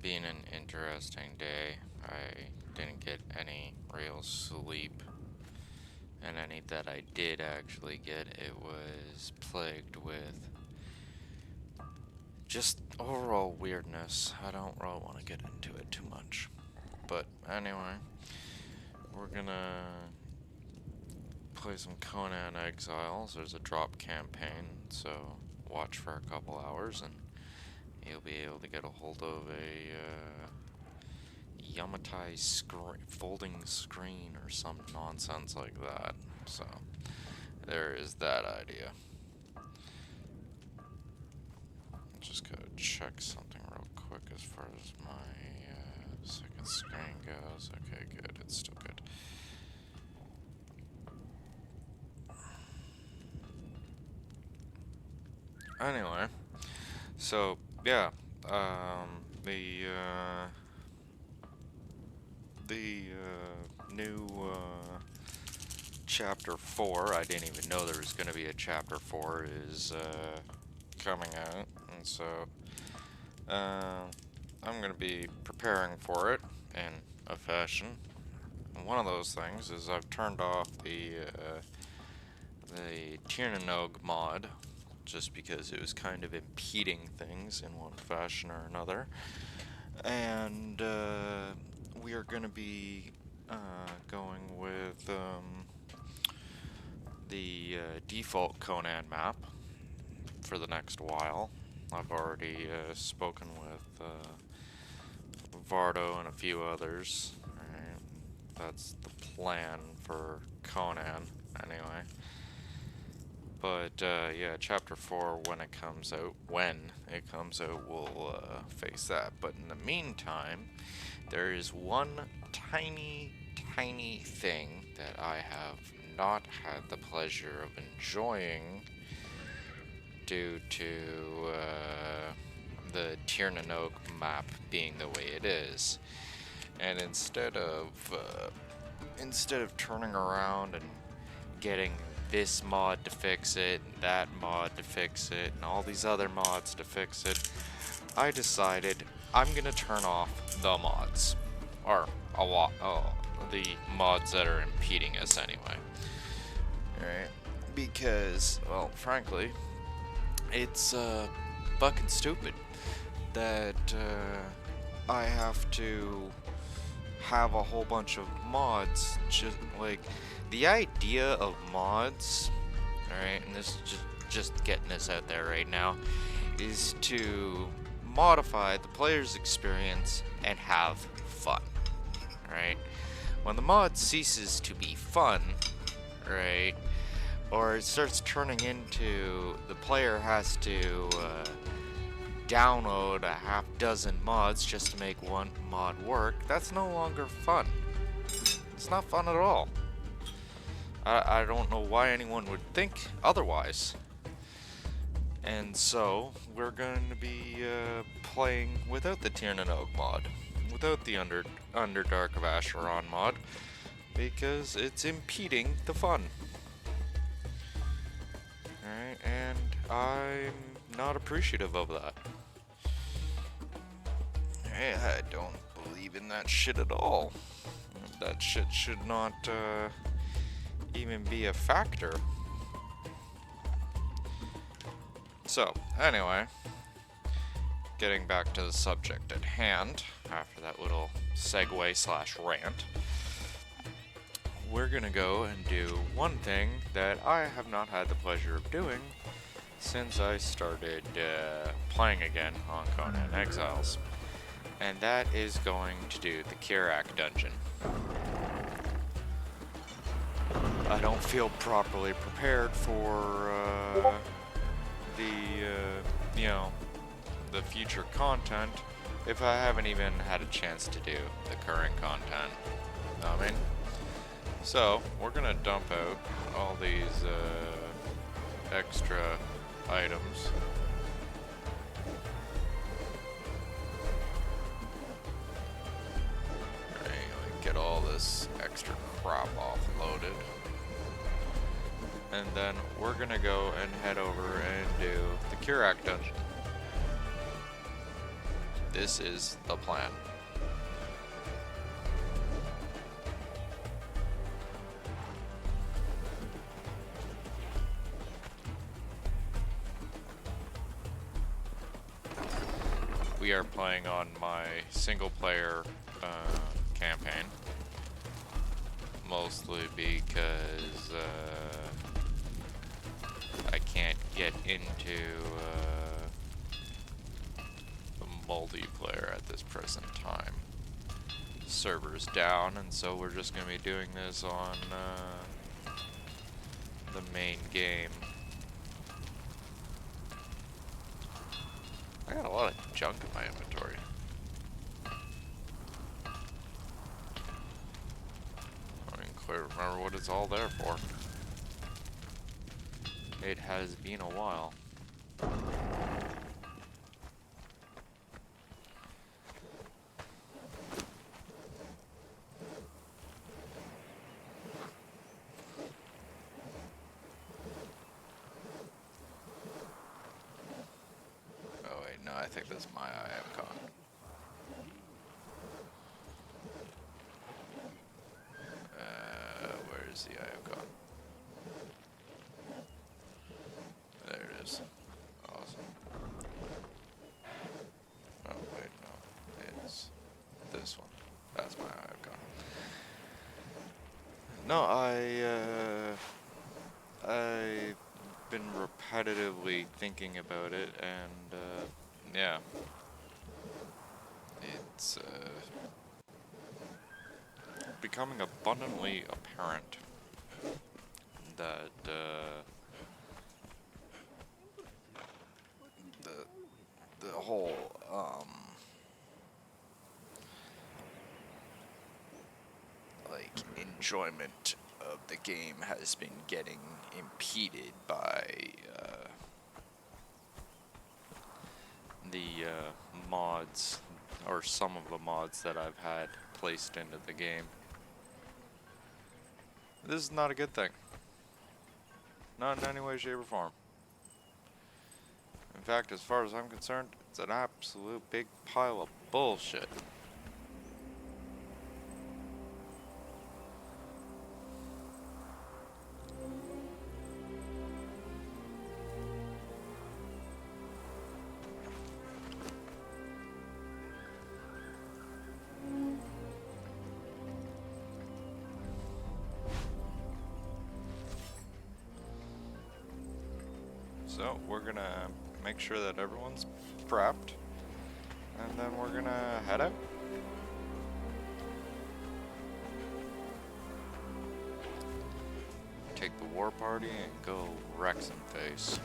been an interesting day. I didn't get any real sleep, and any that I did actually get, it was plagued with just overall weirdness. I don't really want to get into it too much. But anyway, we're gonna play some Conan Exiles. There's a drop campaign, so watch for a couple hours and you'll be able to get a hold of a Yamatai folding screen or some nonsense like that. So there is that idea. Just gotta check something real quick as far as my second screen goes. Okay, good. It's still good. Anyway, so yeah, the new chapter 4. I didn't even know there was going to be a chapter 4 is coming out, and so I'm going to be preparing for it in a fashion. And one of those things is I've turned off the Tiernanog mod, just because it was kind of impeding things in one fashion or another. And we are going to be going with the default Conan map for the next while. I've already spoken with Vardo and a few others. Right? That's the plan for Conan, anyway. But yeah, chapter 4, when it comes out, we'll face that. But in the meantime, there is one tiny thing that I have not had the pleasure of enjoying due to the Tiernanog map being the way it is. And instead of turning around and getting this mod to fix it, and that mod to fix it, and all these other mods to fix it, I decided I'm gonna turn off the mods. Or a lot, the mods that are impeding us anyway. Alright? Because, well, frankly, it's fucking stupid that I have to have a whole bunch of mods. Just like the idea of mods, alright, and this is just getting this out there right now, is to modify the player's experience and have fun. Right? When the mod ceases to be fun, right, or it starts turning into the player has to download a half dozen mods just to make one mod work, that's no longer fun. It's not fun at all. I don't know why anyone would think otherwise. And so, we're going to be playing without the Tiernanog mod, without the Underdark of Acheron mod, because it's impeding the fun. Alright, and I'm not appreciative of that. I don't believe in that shit at all. That shit should not even be a factor. So, anyway, getting back to the subject at hand, after that little segue / rant, we're gonna go and do one thing that I have not had the pleasure of doing since I started playing again on Conan Exiles, and that is going to do the Kirak dungeon. I don't feel properly prepared for the future content if I haven't even had a chance to do the current content. I mean, so we're gonna dump out all these extra items. Right, get all this extra crap offloaded. And then we're gonna go and head over and do the Kirak dungeon. This is the plan. We are playing on my single player campaign, mostly because I can't get into the multiplayer at this present time. Server's down, and so we're just going to be doing this on the main game. I got a lot of junk in my inventory. I don't even quite remember what it's all there for. It has been a while. I think that's my icon. Where is the icon? There it is. Awesome. Oh wait, no, it's this one. That's my icon. No, I've been repetitively thinking about it, and yeah, it's becoming abundantly apparent that the whole like enjoyment of the game has been getting impeded by the mods, or some of the mods that I've had placed into the game. This is not a good thing. Not in any way, shape, or form. In fact, as far as I'm concerned, it's an absolute big pile of bullshit. So we're gonna make sure that everyone's prepped, and then we're gonna head out. Take the war party and go wreck some face.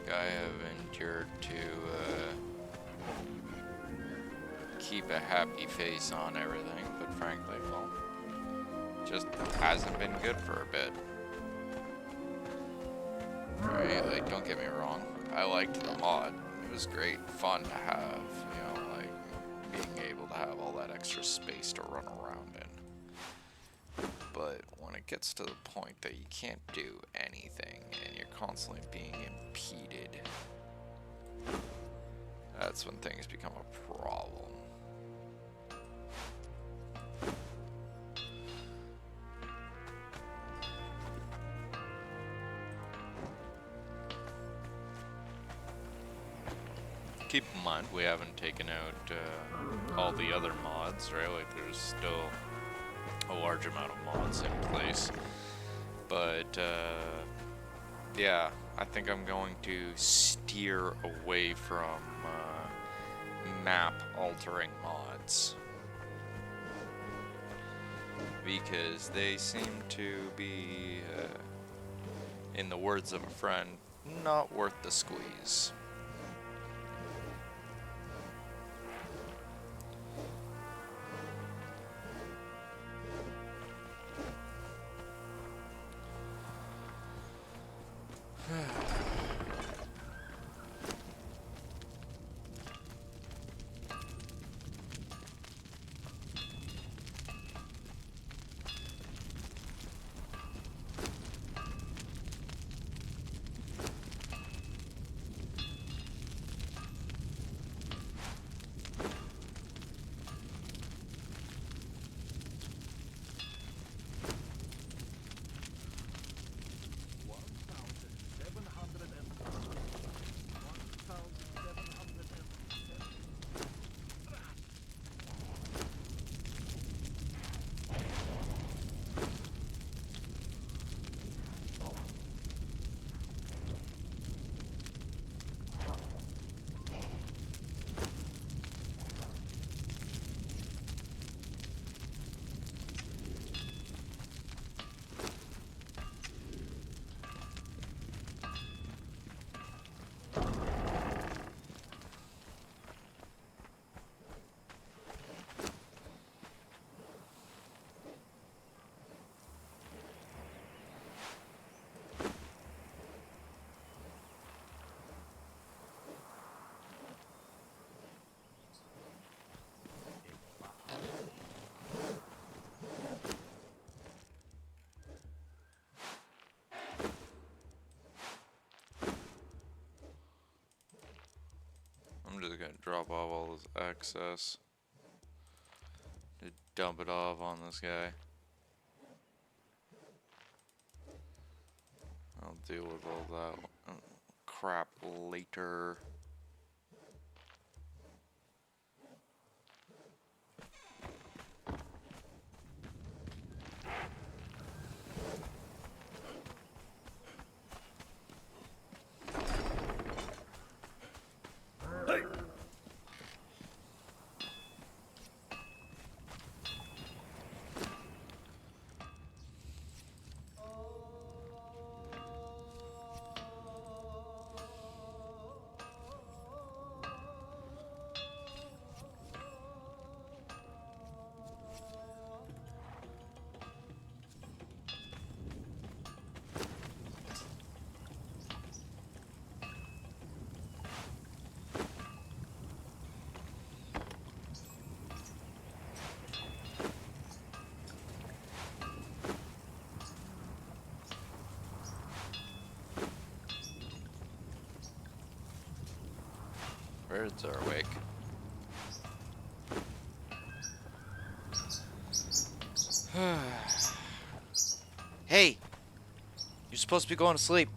I have endured to keep a happy face on everything, but frankly, well, just hasn't been good for a bit. Right? Like, don't get me wrong, I liked the mod. It was great fun to have, you know, like, being able to have all that extra space to run around in. But when it gets to the point that you can't do anything and you're constantly being impeded, that's when things become a problem. Keep in mind, we haven't taken out all the other mods, right? Like, there's still a large amount of mods in place. But, yeah, I think I'm going to steer away from map-altering mods, because they seem to be, in the words of a friend, not worth the squeeze. I'm just gonna drop off all this excess to dump it off on this guy. I'll deal with all that crap later. Birds are awake. Hey! You're supposed to be going to sleep.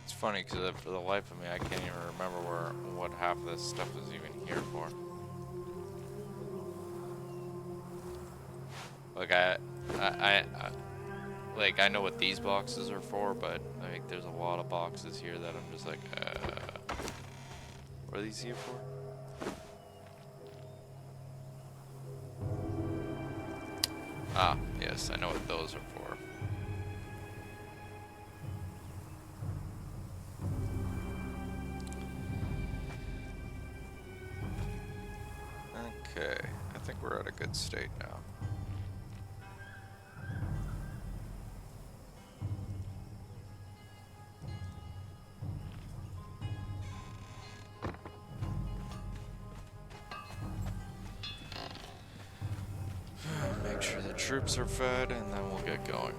It's funny because for the life of me, I can't even remember what half of this stuff is even here for. Like like I know what these boxes are for, but like there's a lot of boxes here that I'm just like, what are these here for? Ah, yes. this. I know what those are for. Okay, I think we're at a good state now. Make sure the troops are fed, and then we'll get going.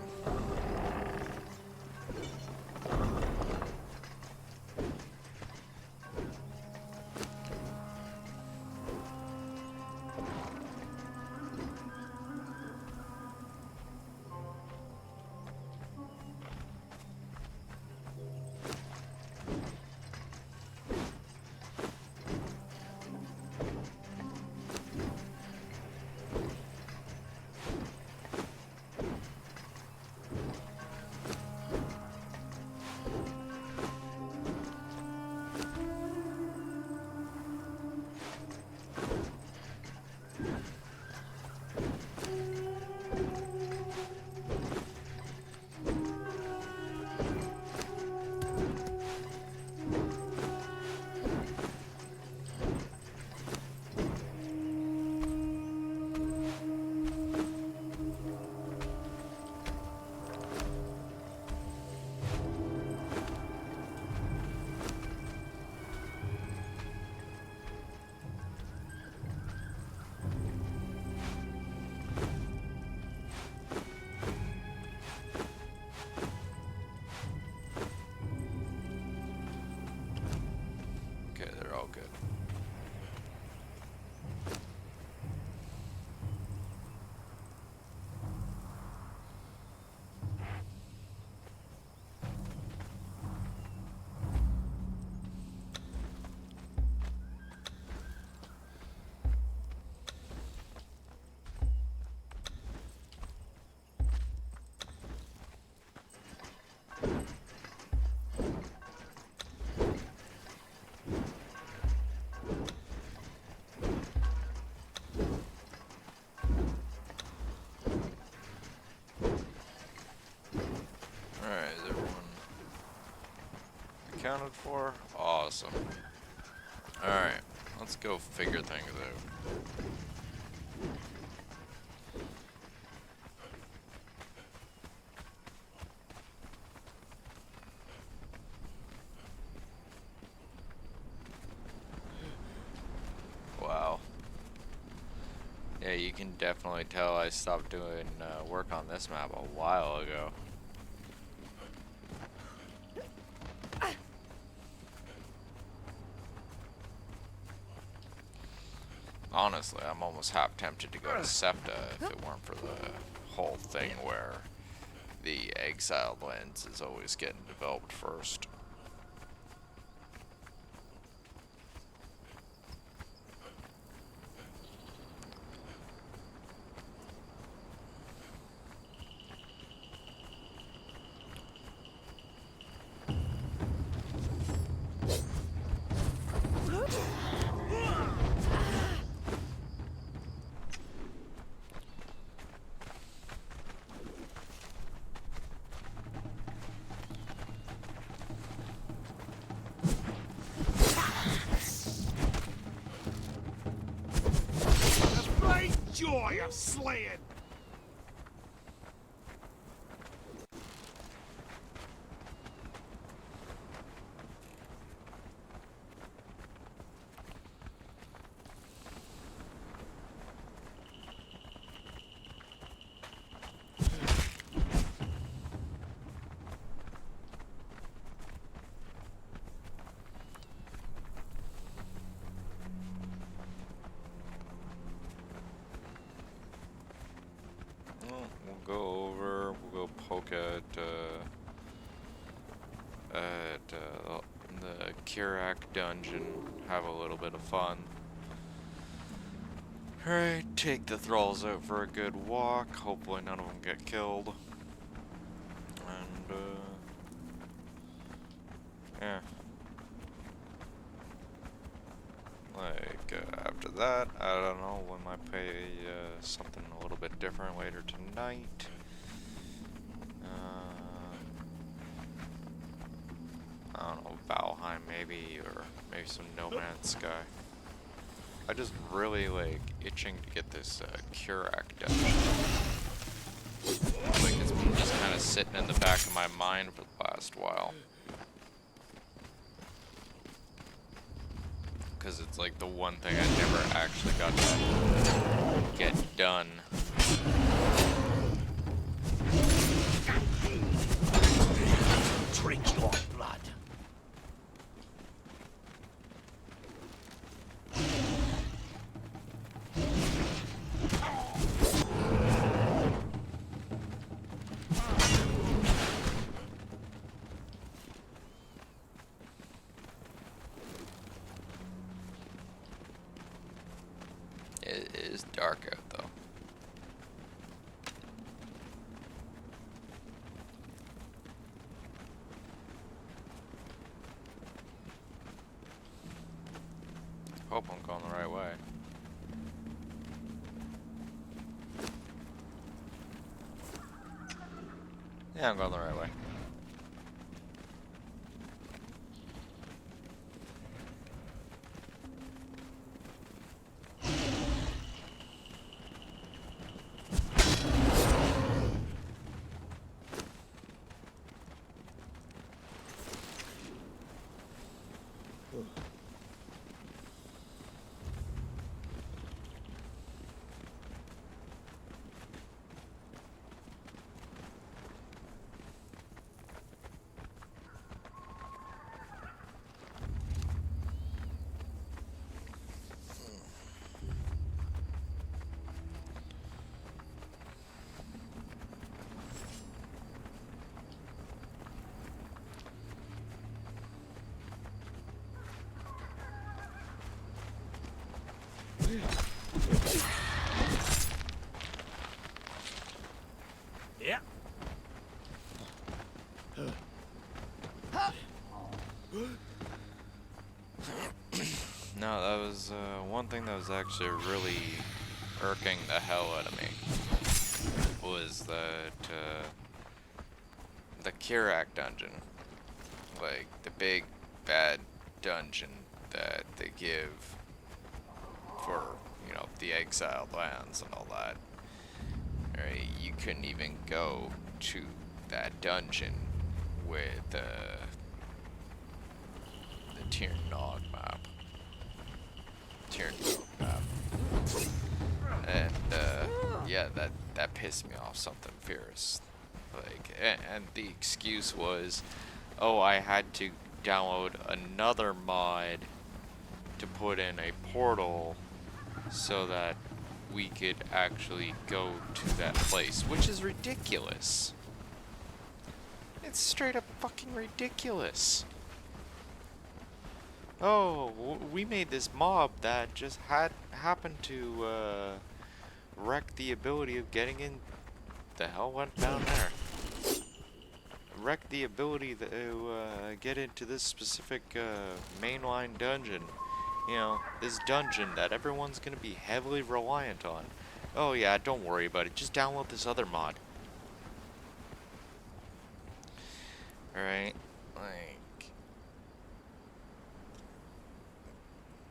Okay, they're all good. Alright, is everyone accounted for? Awesome. Alright, let's go figure things out. Wow. Yeah, you can definitely tell I stopped doing work on this map a while ago. Honestly, I'm almost half tempted to go to SEPTA if it weren't for the whole thing where the exiled lands is always getting developed first. Joy of slaying! We'll go over, we'll go poke at the Kirak dungeon, have a little bit of fun. Alright, take the thralls out for a good walk, hopefully none of them get killed. And, yeah. Like, after that, I don't know, we might pay, something a little bit different later tonight. I don't know, Valheim maybe, or maybe some No Man's Sky. I just really like itching to get this Curak done. Like it's been just kind of sitting in the back of my mind for the last while. Because it's like the one thing I never actually got to get done. Drink your blood. It is dark out though. Hope I'm going the right way. Yeah, I'm going the right way. Yeah. No, that was one thing that was actually really irking the hell out of me. Was that the Curak dungeon, like the big bad dungeon that they give for, you know, the exiled lands and all that. Right, you couldn't even go to that dungeon with the Tirnog map. Tirnog map. And yeah, that pissed me off something fierce. Like, and the excuse was, oh, I had to download another mod to put in a portal so that we could actually go to that place, which is ridiculous. It's straight up fucking ridiculous. Oh, we made this mob that just happened to wreck the ability of getting in. The hell went down there? Wreck the ability to get into this specific mainline dungeon. You know, this dungeon that everyone's gonna be heavily reliant on. Oh yeah, don't worry about it. Just download this other mod. Alright, like...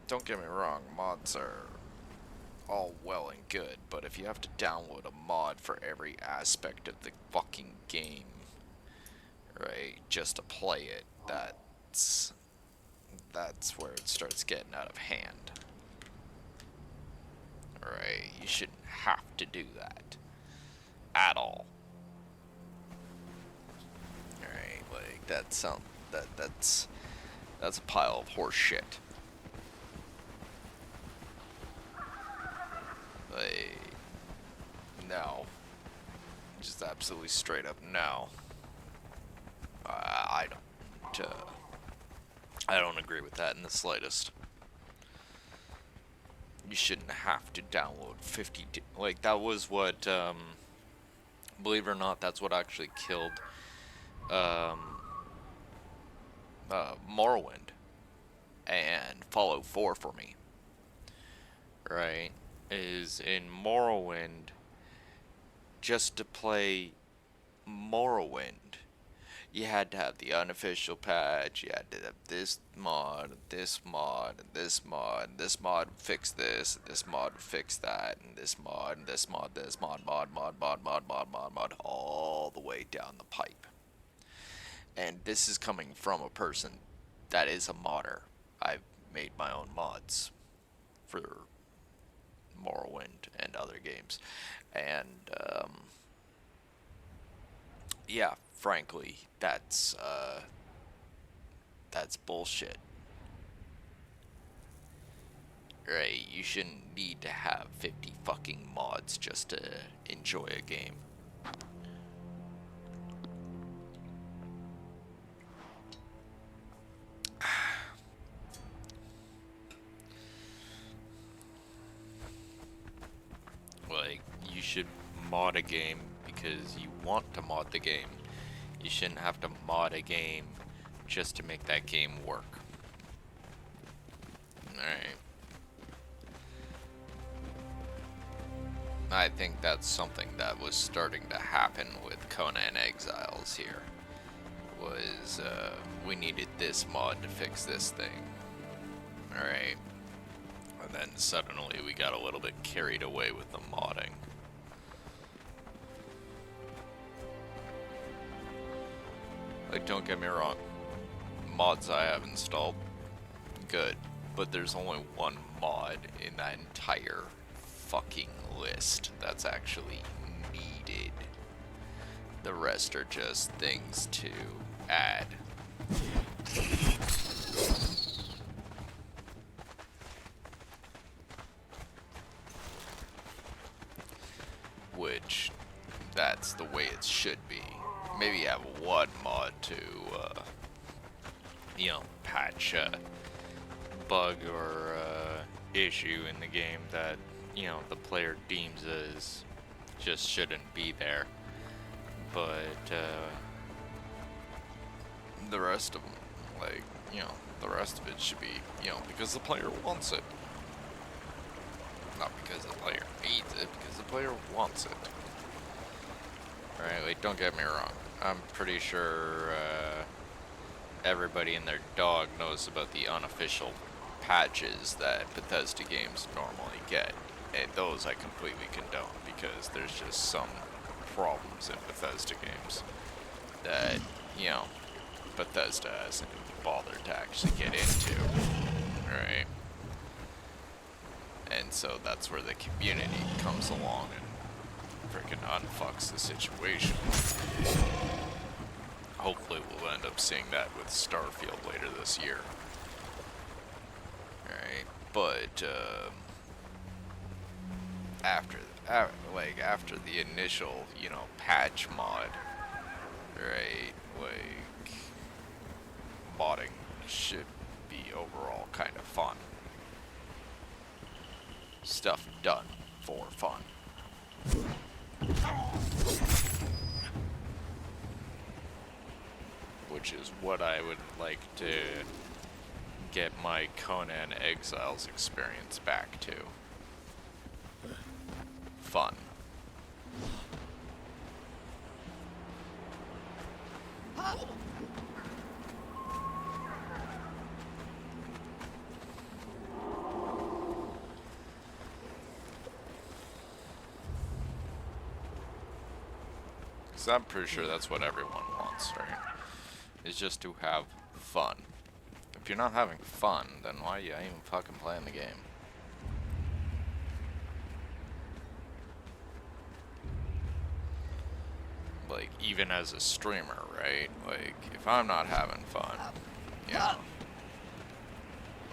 Don't get me wrong, mods are all well and good, but if you have to download a mod for every aspect of the fucking game, right, just to play it, that's where it starts getting out of hand. Right, you shouldn't have to do that at all. Alright, like that's a pile of horse shit. Like, no. Just absolutely straight up no. I don't agree with that in the slightest. You shouldn't have to download 50... like, that was what, believe it or not, that's what actually killed, Morrowind and Fallout 4 for me. Right? is in Morrowind, just to play Morrowind, you had to have the unofficial patch, you had to have this mod, this mod, and this mod, and this mod would fix this, and this mod would fix that, and this mod, and this mod, mod, all the way down the pipe. And this is coming from a person that is a modder. I've made my own mods for Morrowind and other games. And, yeah, frankly, that's bullshit. Right? You shouldn't need to have 50 fucking mods just to enjoy a game. Like, you should mod a game because you want to mod the game. You shouldn't have to mod a game just to make that game work. Alright. I think that's something that was starting to happen with Conan Exiles here. Was, we needed this mod to fix this thing. Alright. And then suddenly we got a little bit carried away with the modding. Like, don't get me wrong, mods I have installed, good, but there's only one mod in that entire fucking list that's actually needed. The rest are just things to add. Which, that's the way it should be. Maybe have one mod to, you know, patch a bug or issue in the game that, you know, the player deems as just shouldn't be there. But, the rest of them, like, you know, the rest of it should be, you know, because the player wants it. Not because the player needs it, because the player wants it. Right, like, don't get me wrong. I'm pretty sure everybody and their dog knows about the unofficial patches that Bethesda games normally get. And those I completely condone, because there's just some problems in Bethesda games that, you know, Bethesda hasn't bothered to actually get into. Right? And so that's where the community comes along and freaking unfucks the situation. Hopefully we'll end up seeing that with Starfield later this year. Alright, but after the initial, you know, patch mod, right, like, modding should be overall kind of fun. Stuff done for fun. Which is what I would like to get my Conan Exiles experience back to. Fun. Because I'm pretty sure that's what everyone wants, right? Is just to have fun. If you're not having fun, then why are you even fucking playing the game? Like, even as a streamer, right? Like, if I'm not having fun, you know,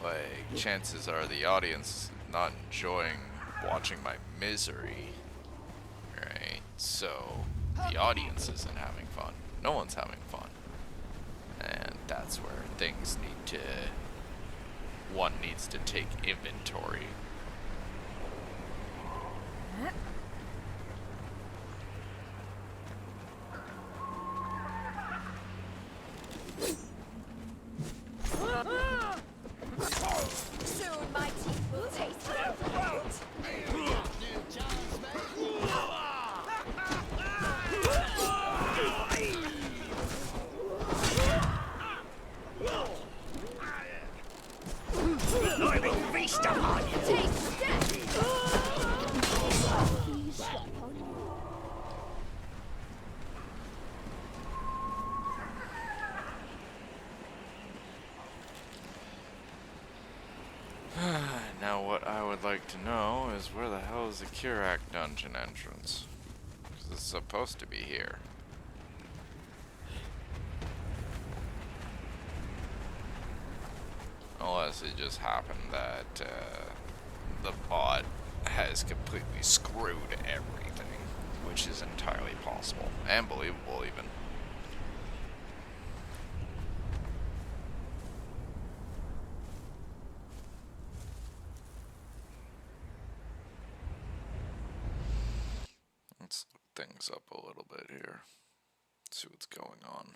like, chances are the audience not enjoying watching my misery, right? So, the audience isn't having fun. No one's having fun. And that's where things need to... one needs to take inventory. Soon my teeth will taste your throat. like to know is where the hell is the Kirak dungeon entrance? Because it's supposed to be here. Unless it just happened that the bot has completely screwed everything, which is entirely possible and believable even. Let's look things up a little bit here, see what's going on.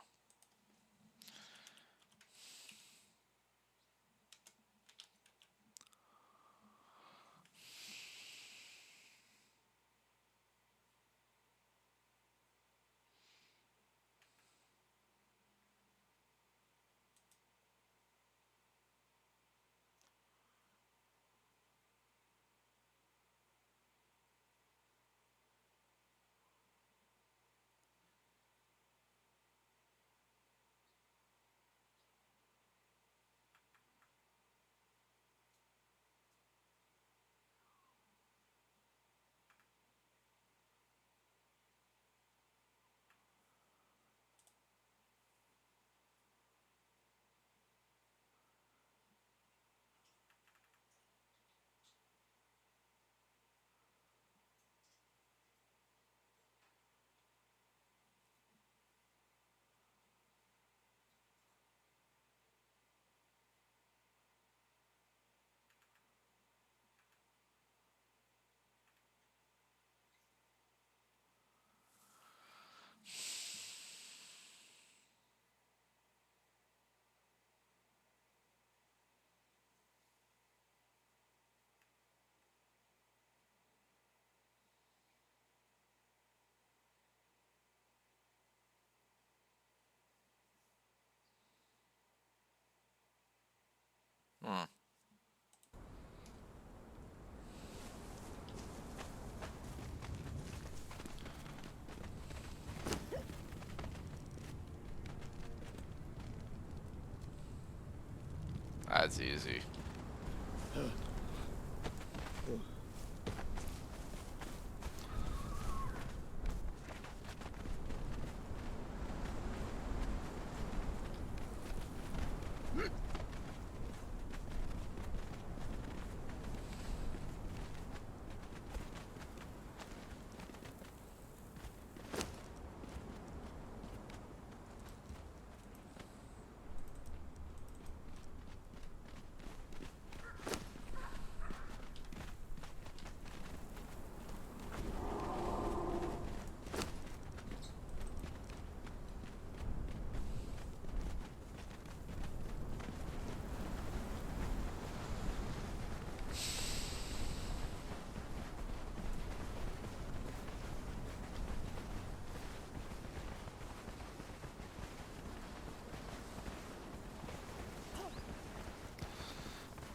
Hmm. That's easy.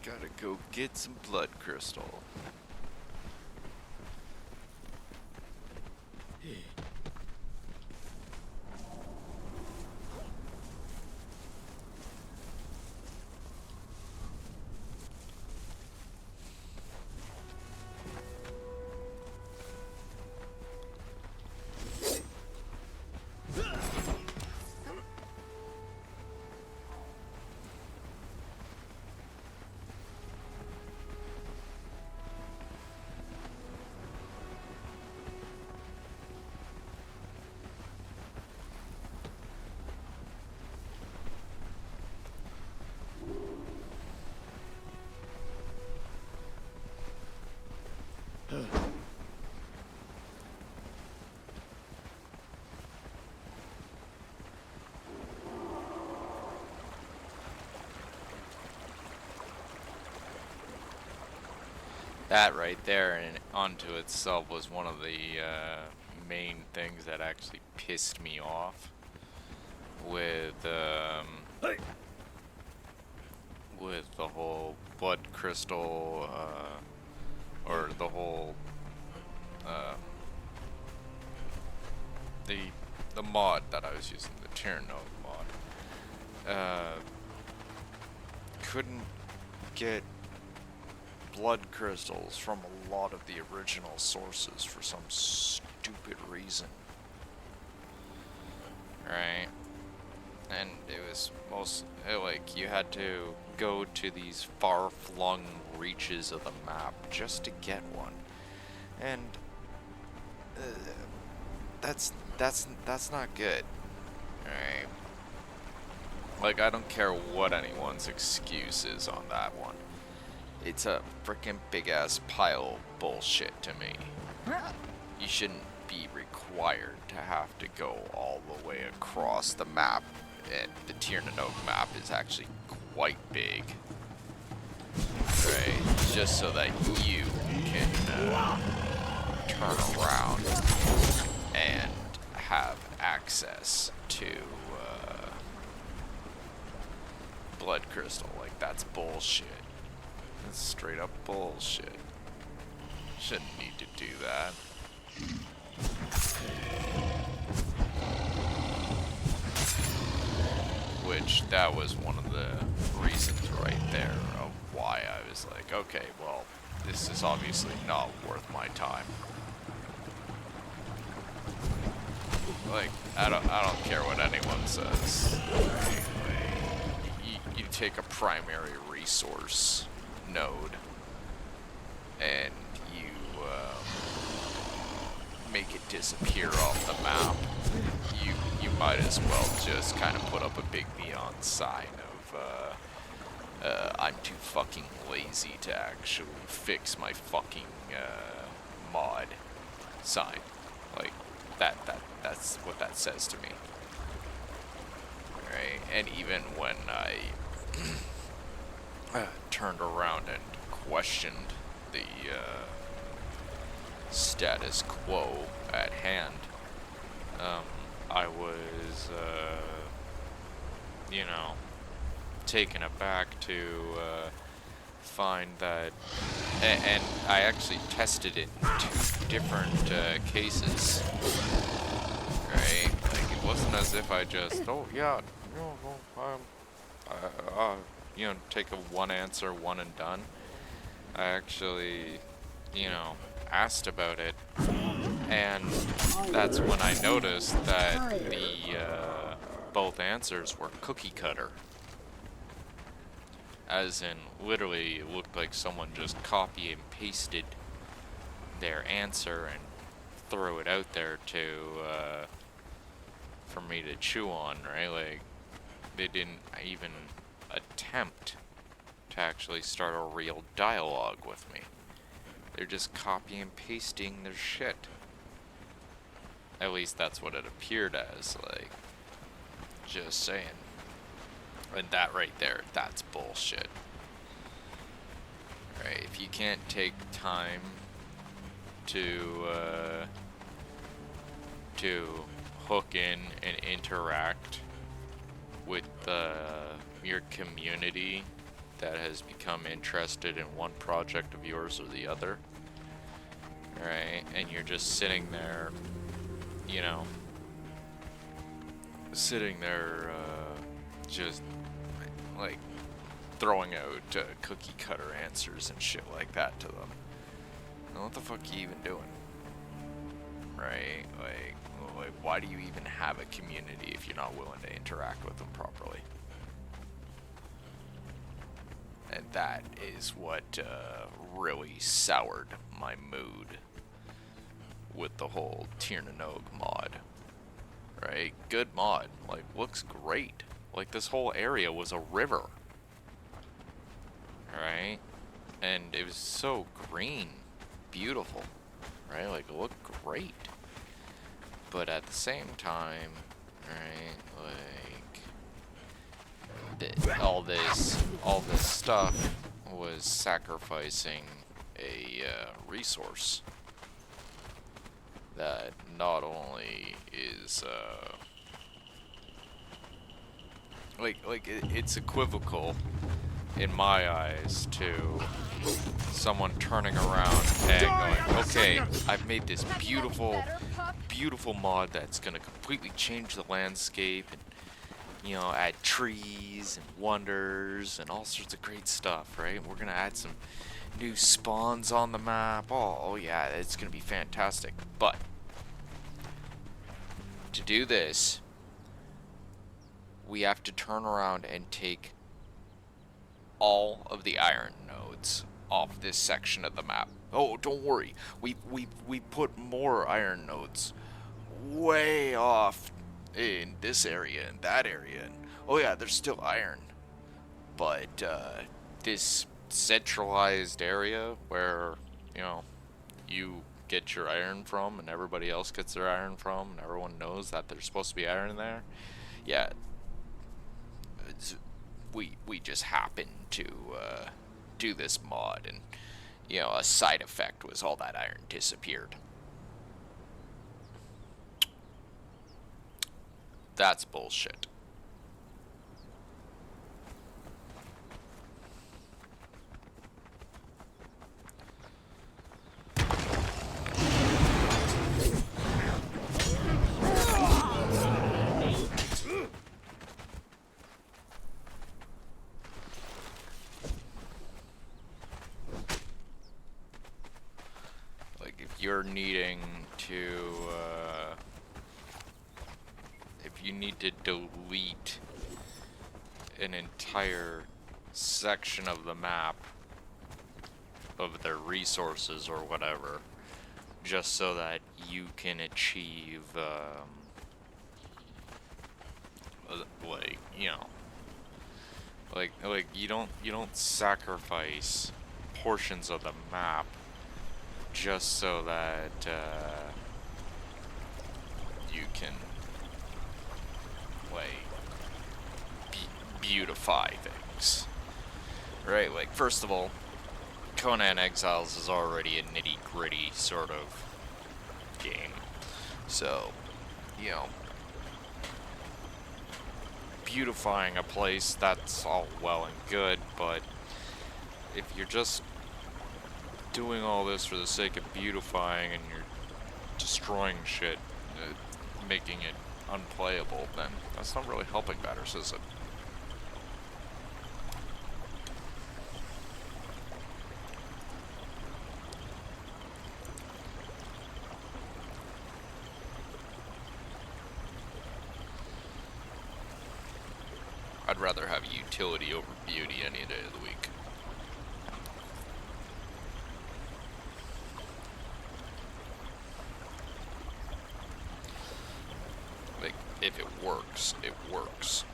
Gotta go get some blood crystal. That right there and onto itself was one of the main things that actually pissed me off with the whole blood crystal or the whole the mod that I was using, the Tyranno mod. Couldn't get blood crystals from a lot of the original sources for some stupid reason. Right? And it was like you had to go to these far-flung reaches of the map just to get one. And that's not good. Right? Like, I don't care what anyone's excuse is on that one. It's a freaking big-ass pile of bullshit to me. You shouldn't be required to have to go all the way across the map, and the Tir-na-nog map is actually quite big. Right? Just so that you can turn around and have access to blood crystal. Like, that's bullshit. That's straight up bullshit. Shouldn't need to do that. Which, that was one of the reasons right there of why I was like, okay, well, this is obviously not worth my time. Like, I don't care what anyone says. You take a primary resource node and you make it disappear off the map. You might as well just kind of put up a big neon sign of I'm too fucking lazy to actually fix my fucking mod sign. Like, that's what that says to me. Right? And even when I turned around and questioned the status quo at hand, I was, you know, taken aback to find that, and I actually tested it in 2 different cases, right? Like, it wasn't as if I just, oh yeah, you know, take a one answer, one and done. I actually, you know, asked about it, and that's when I noticed that the both answers were cookie cutter. As in, literally, it looked like someone just copy and pasted their answer and threw it out there to for me to chew on, right? Like, they didn't even attempt to actually start a real dialogue with me. They're just copy and pasting their shit. At least that's what it appeared as, like, just saying. And that right there, that's bullshit. Right, if you can't take time to hook in and interact with your community that has become interested in one project of yours or the other, right? And you're just sitting there, you know, just like throwing out cookie cutter answers and shit like that to them. Now, what the fuck are you even doing? Right? Like, why do you even have a community if you're not willing to interact with them properly? And that is what really soured my mood with the whole Tir-na-nog mod. Right? Good mod. Like, looks great. Like, this whole area was a river. Right? And it was so green. Beautiful. Right? Like, it looked great. But at the same time, right, like, all this stuff was sacrificing a resource that not only is it's equivocal in my eyes to someone turning around and going, okay, I've made this beautiful mod that's gonna completely change the landscape, and you know, add trees and wonders and all sorts of great stuff, right? We're gonna add some new spawns on the map. Oh yeah, it's gonna be fantastic. But to do this, we have to turn around and take all of the iron nodes off this section of the map. Oh, don't worry. We put more iron nodes way off in this area and that area. And, oh yeah, there's still iron. But this centralized area where, you know, you get your iron from and everybody else gets their iron from and everyone knows that there's supposed to be iron there. Yeah, we just happened to do this mod, and you know, a side effect was all that iron disappeared. That's bullshit. Like, if you're needing to, if you need to delete an entire section of the map of their resources or whatever, just so that you can achieve, like, you know, like you don't sacrifice portions of the map just so that you can, like, beautify things, right? Like, first of all, Conan Exiles is already a nitty-gritty sort of game, so, you know, beautifying a place, that's all well and good, but if you're just doing all this for the sake of beautifying and you're destroying shit, making it unplayable, then that's not really helping matters, is it? I'd rather have utility over beauty any day of the week. Like, if it works, it works.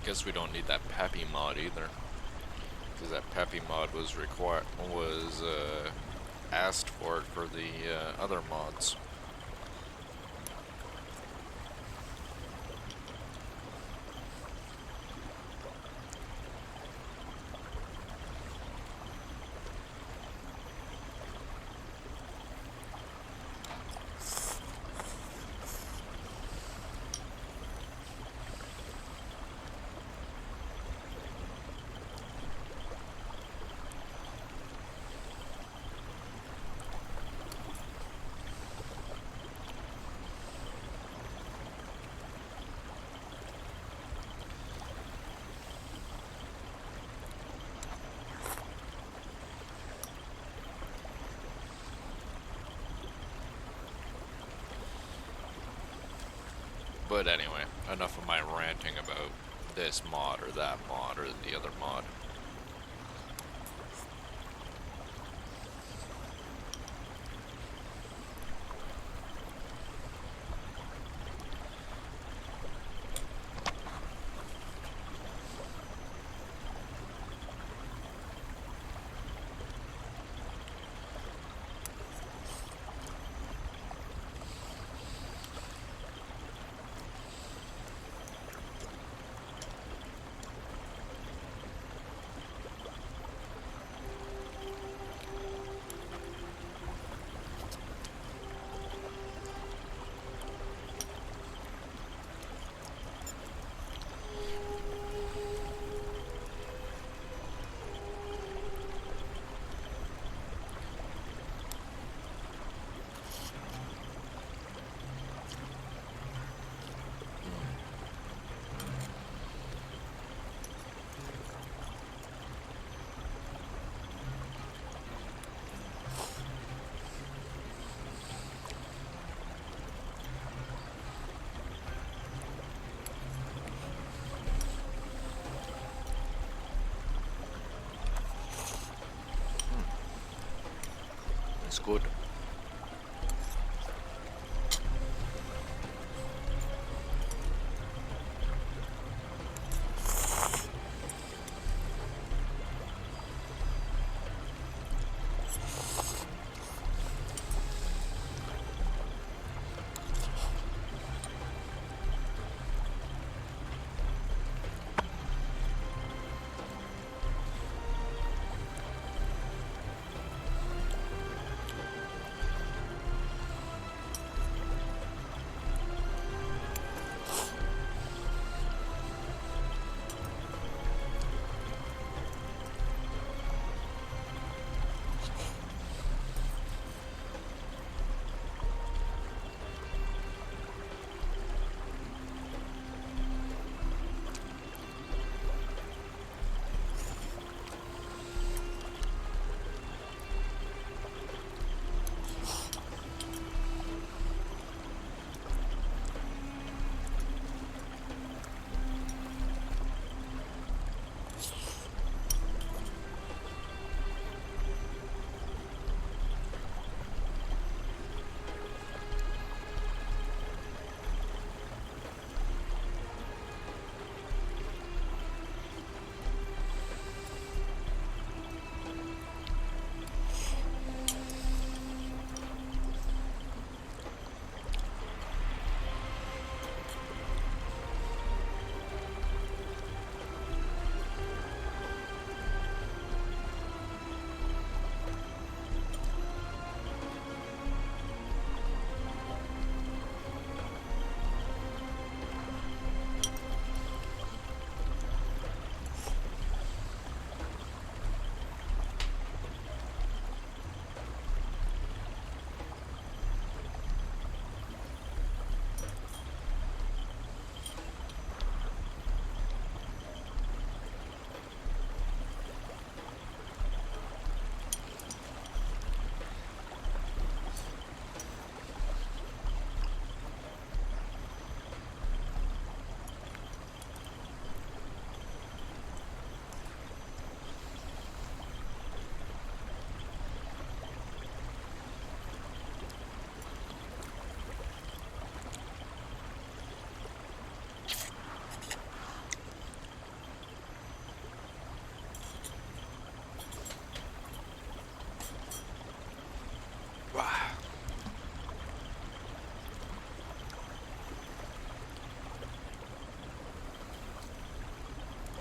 Guess we don't need that Peppy mod either, because that Peppy mod was asked for the other mods. But anyway, enough of my ranting about this mod or that mod or the other mod. looks good.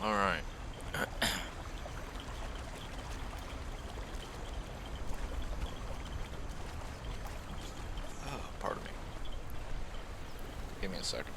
All right. Oh, pardon me. Give me a second.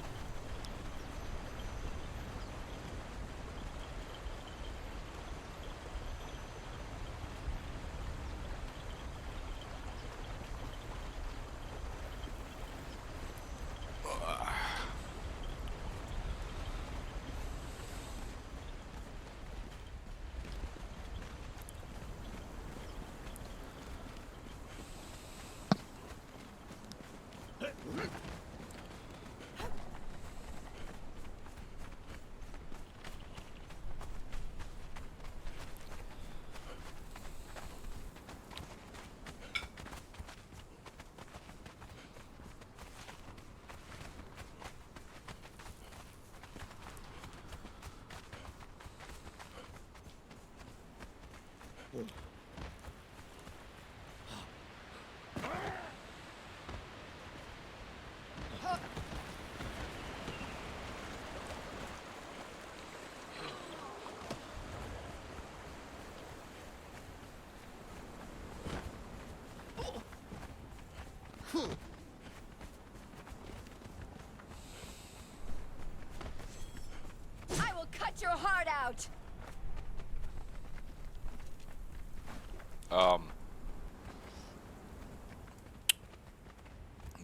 I will cut your heart out.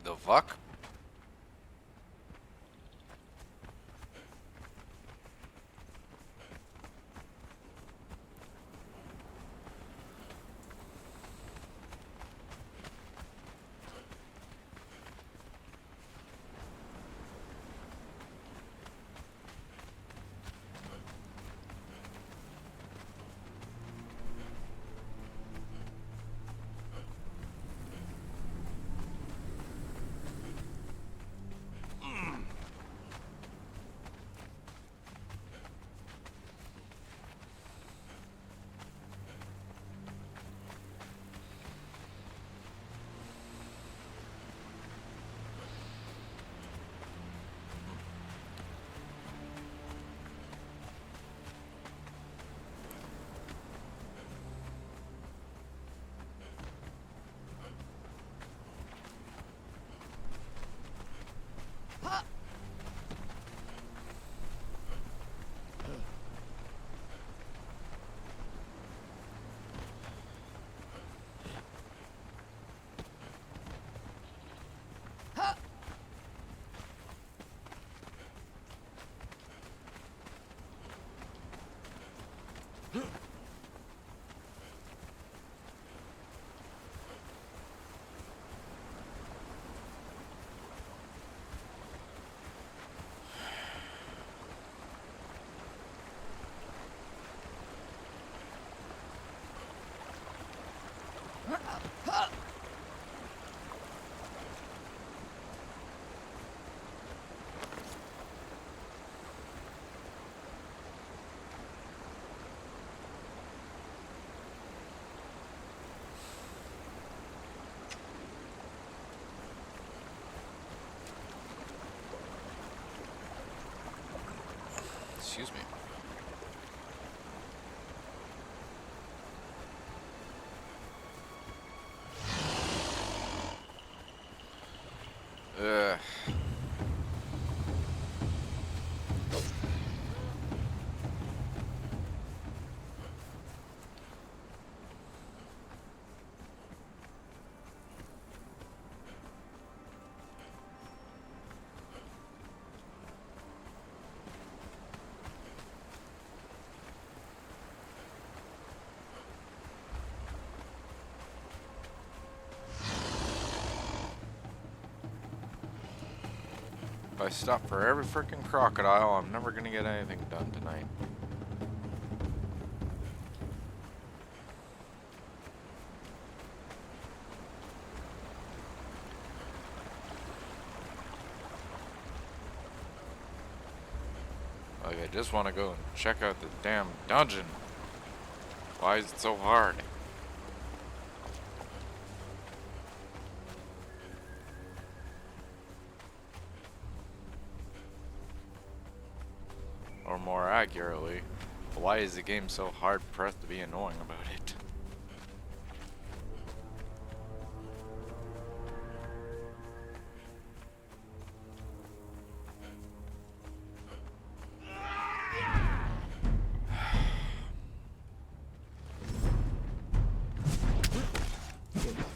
The fuck? Excuse me. Ugh. If I stop for every freaking crocodile, I'm never gonna get anything done tonight. Like, I just want to go and check out the damn dungeon. Why is it so hard? Or more accurately, why is the game so hard pressed to be annoying about it?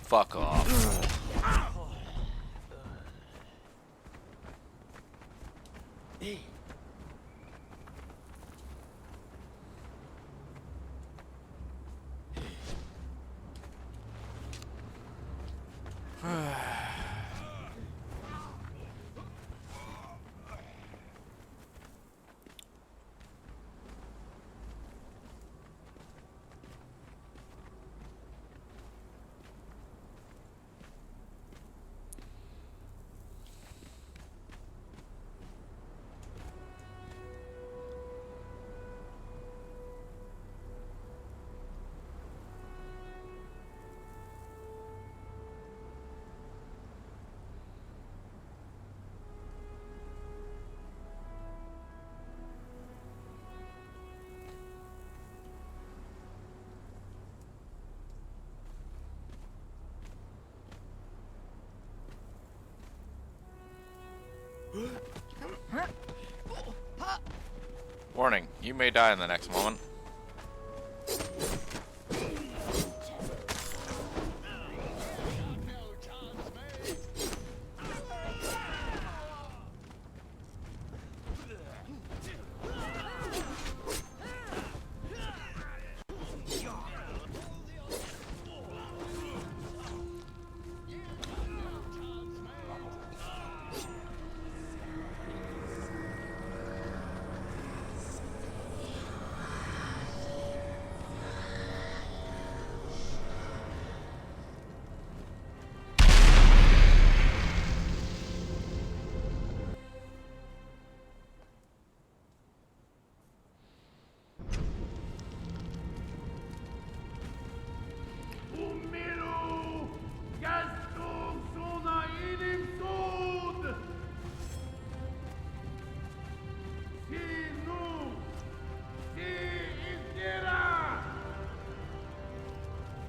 Fuck off. Warning, you may die in the next moment.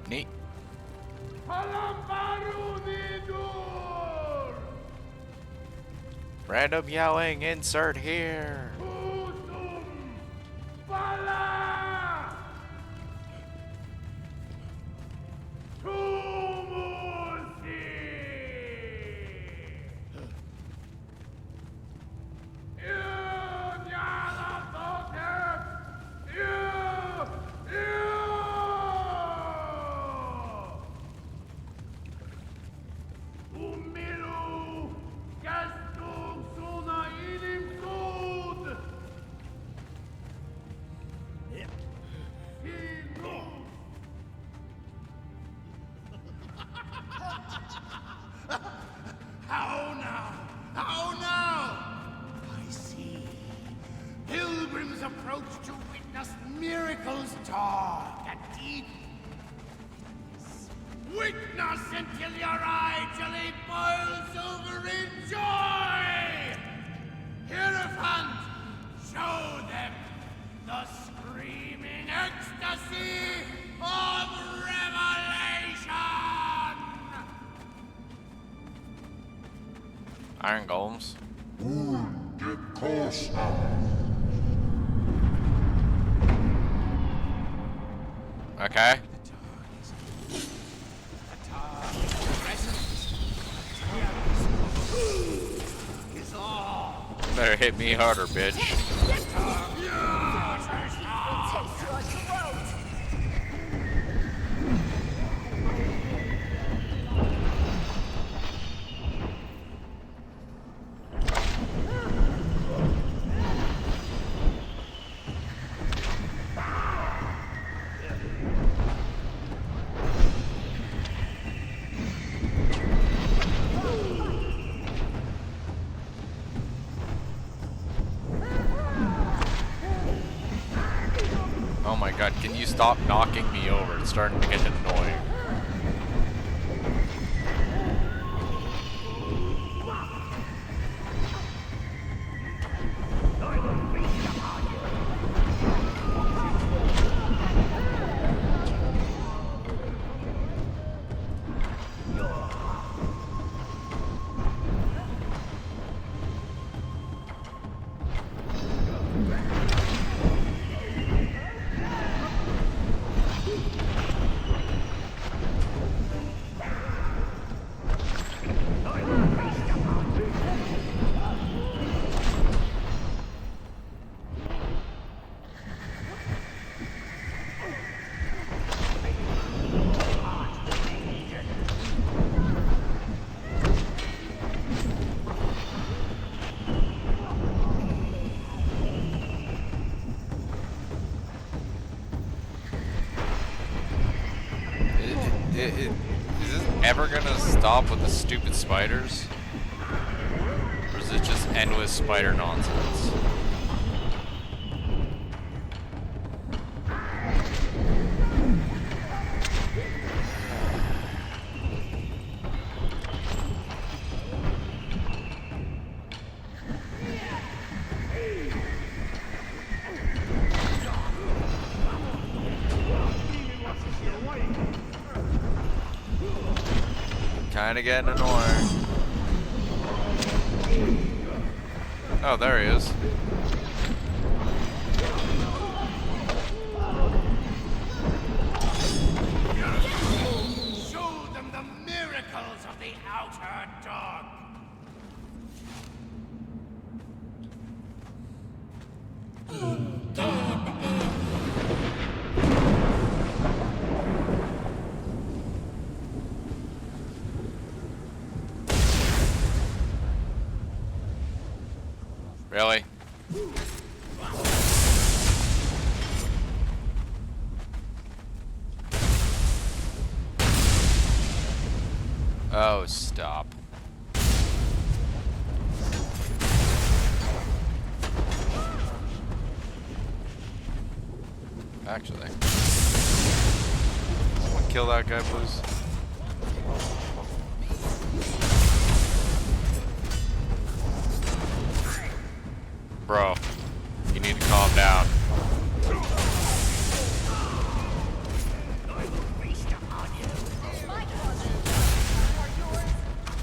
Neat. Random yelling, insert here. How now? I see. Pilgrims approach to witness miracles talk and deep. Witness until your eye jelly boils over in joy! Hierophant, show them The screaming ecstasy of revelation! Iron golems. Get closer. Okay. Better hit me harder, bitch. Will taste your throat. Oh my god, can you stop knocking me over? It's starting to get annoying. Is this ever gonna stop with the stupid spiders? Or is it just endless spider nonsense? Kinda getting annoying. Oh, there he is. Show them the miracles of the outer dark. Really? Oh, stop. Actually. Someone kill that guy, please. Bro, you need to calm down.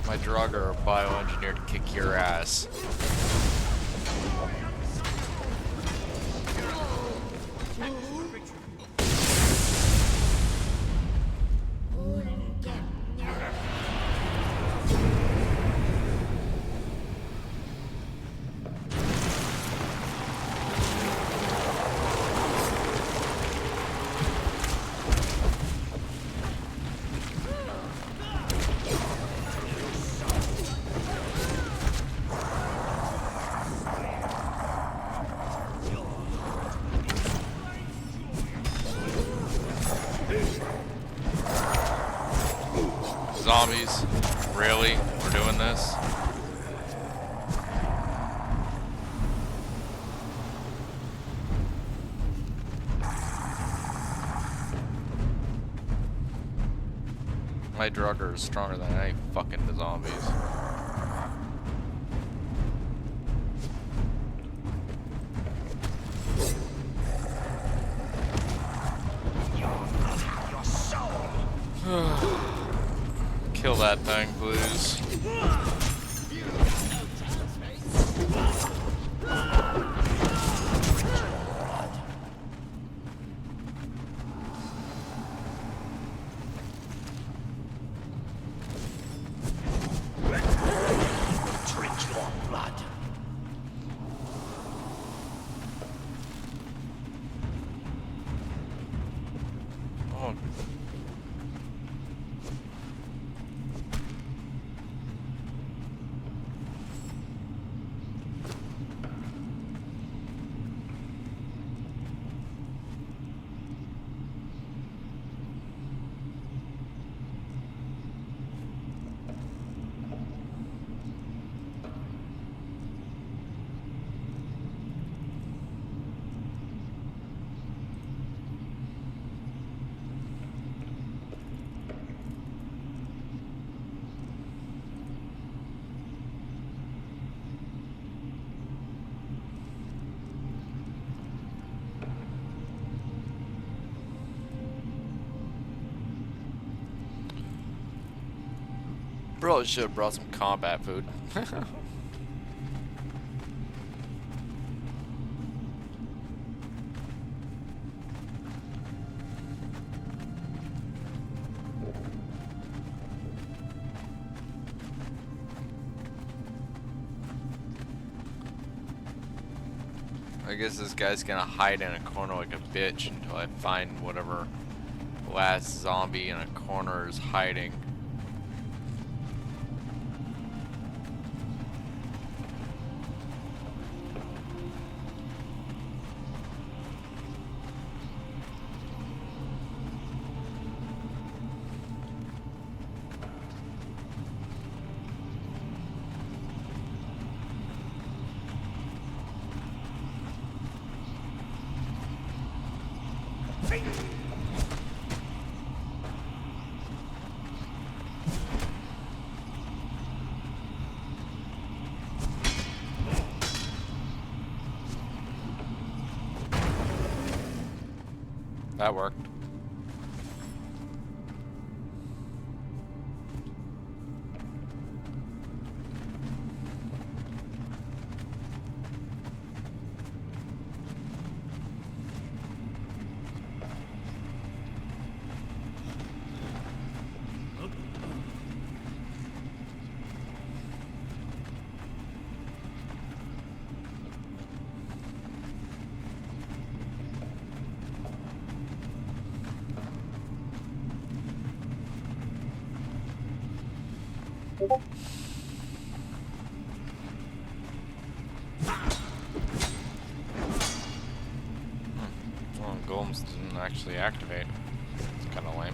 My drug are bioengineered to kick your ass. Zombies, really? We're doing this? My drugger is stronger than any fucking zombies. Kill that thing, please. Drink your blood. Oh. Probably should have brought some combat food. I guess this guy's gonna hide in a corner like a bitch until I find whatever last zombie in a corner is hiding. That worked. Well, golems didn't actually activate. It's kind of lame.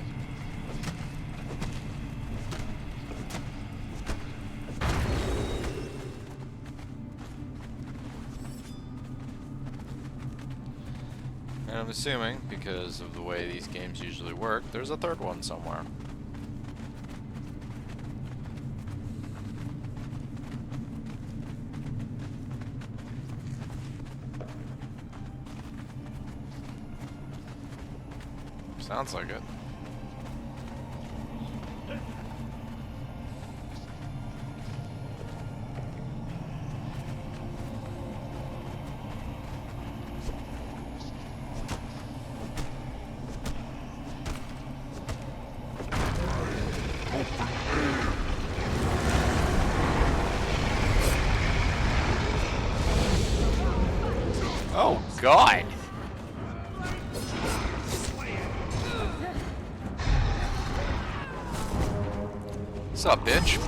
And I'm assuming, because of the way these games usually work, there's a third one somewhere. Sounds like it. Oh, God! What's up, bitch?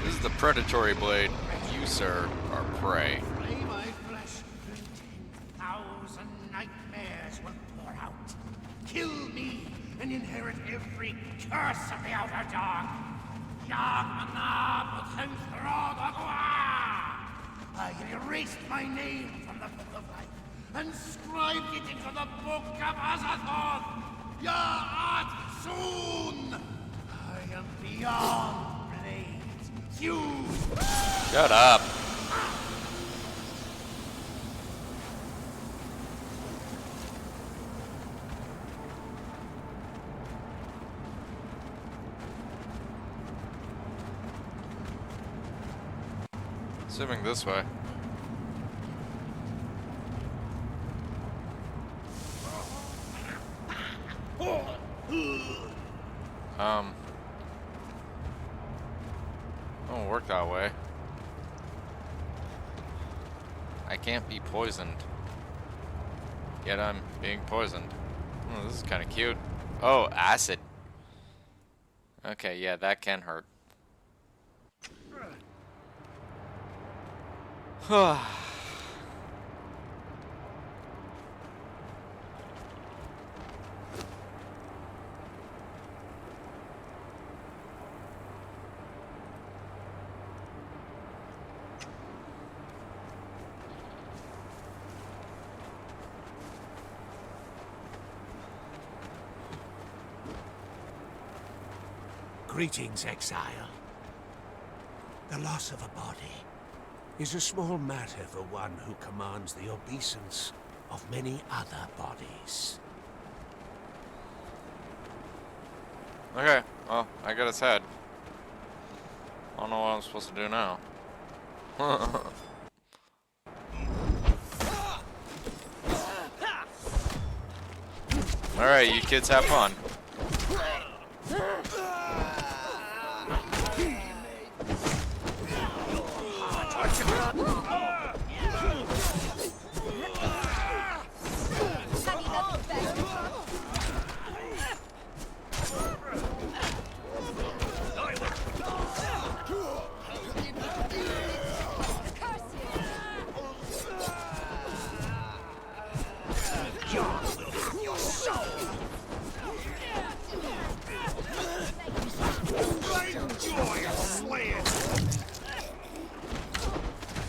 This is the predatory blade. You, sir, are prey. My flesh and 10,000 nightmares will pour out. Kill me and inherit every curse of the outer dark. I have erased my name from the book of life and scribed it into the book of Azathoth. Ya art soon. I am beyond Fuse! Shut up. Assuming this way. Don't work that way. I can't be poisoned. Yet I'm being poisoned. Oh, this is kind of cute. Oh, acid. Okay, yeah, that can hurt. Greetings, exile. The loss of a body is a small matter for one who commands the obeisance of many other bodies. Okay, well, I got his head. I don't know what I'm supposed to do now. Alright, you kids have fun.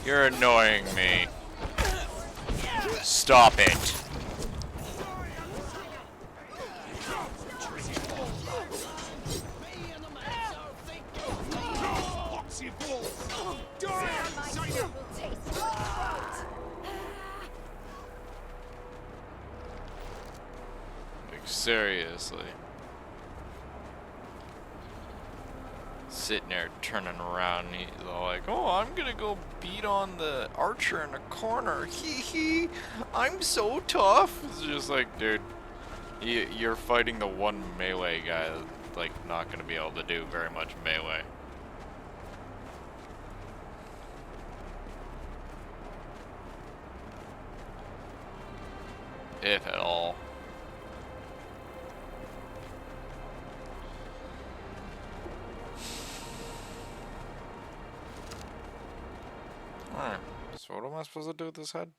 You're annoying me. Stop it. Like, seriously. Sitting there turning around and he's all like, oh, I'm gonna go beat on the archer in a corner. Hee hee. I'm so tough. It's just like, dude, you're fighting the one melee guy that's like not gonna be able to do very much melee. If at all. Alright, so what am I supposed to do with this head?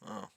Oh.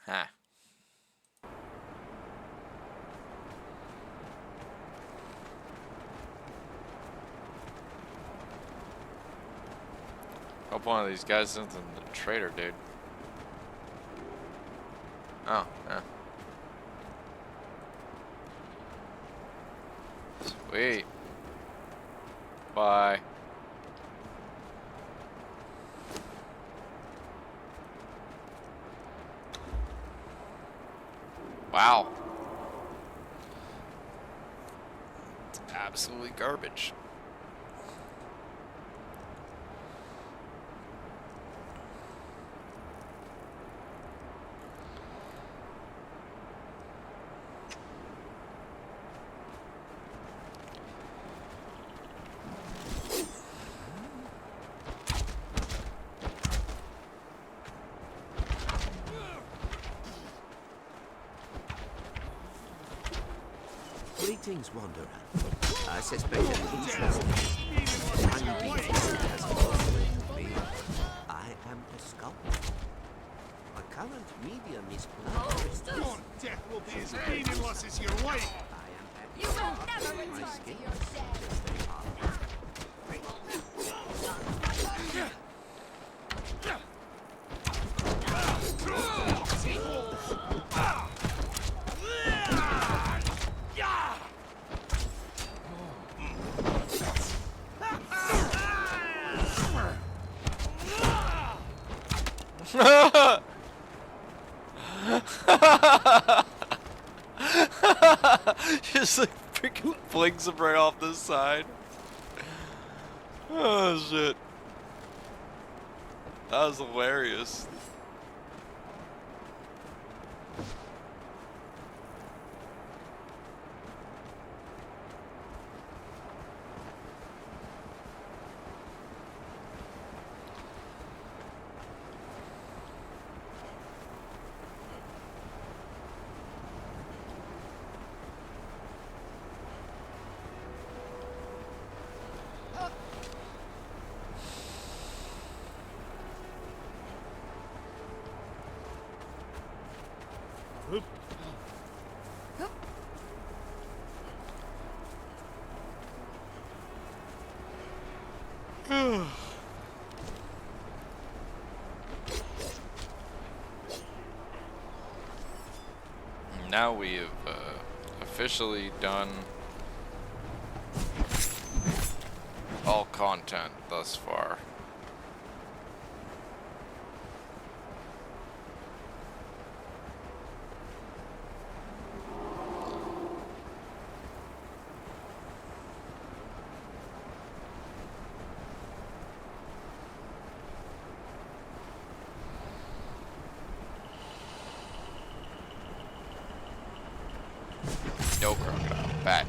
Ha. Hope one of these guys isn't the traitor, dude. Oh, yeah. Sweet. Bye. Wow. It's absolutely garbage. Greetings, Wanderer. I suspect an interest unbeaten has caused me. I am a sculptor. My current medium is blood crystals. Your death will be as meaningless as your life. I am You will never return to your dead. Just like freaking flings him right off the side. Oh shit. That was hilarious. Now we have officially done all content thus far. No crocodile. Bat.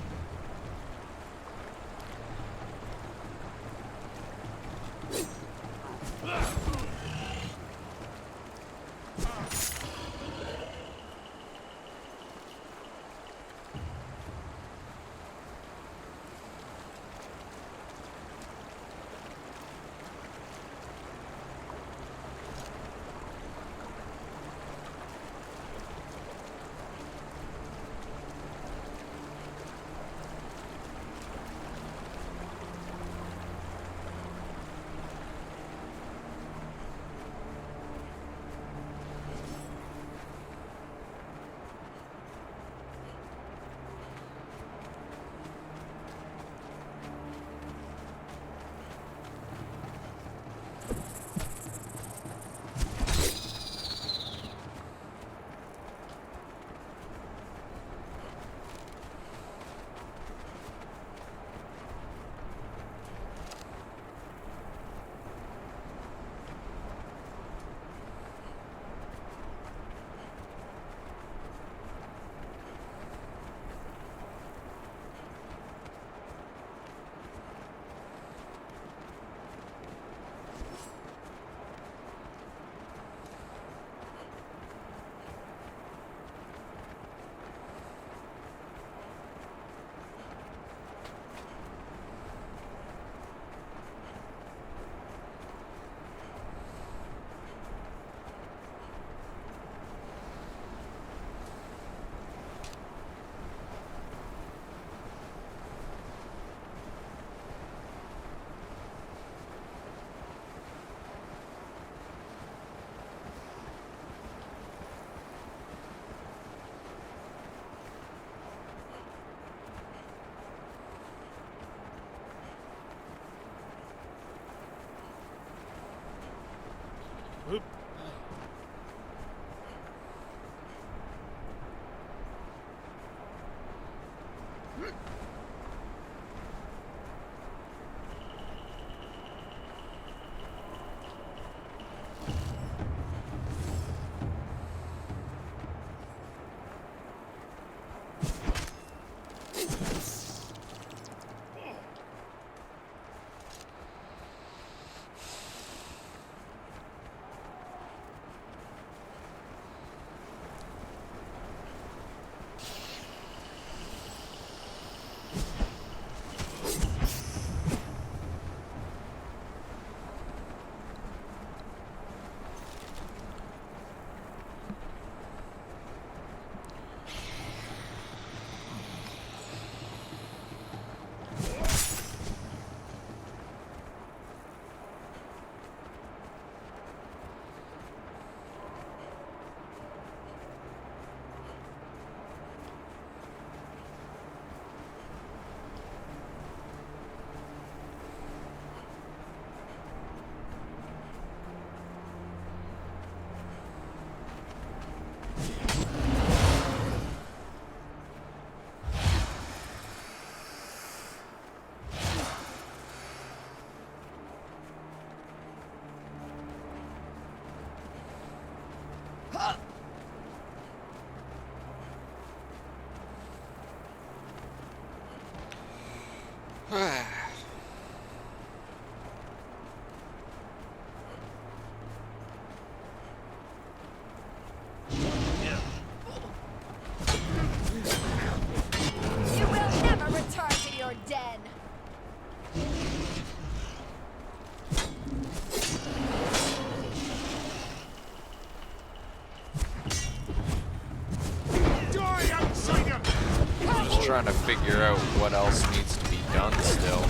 trying to figure out what else needs to be done still.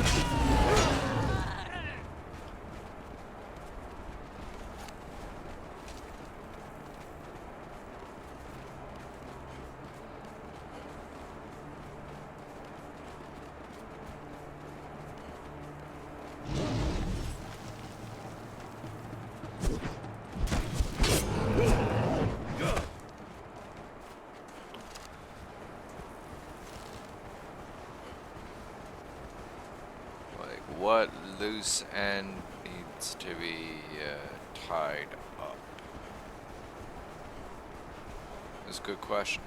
What loose end needs to be tied up? That's a good question.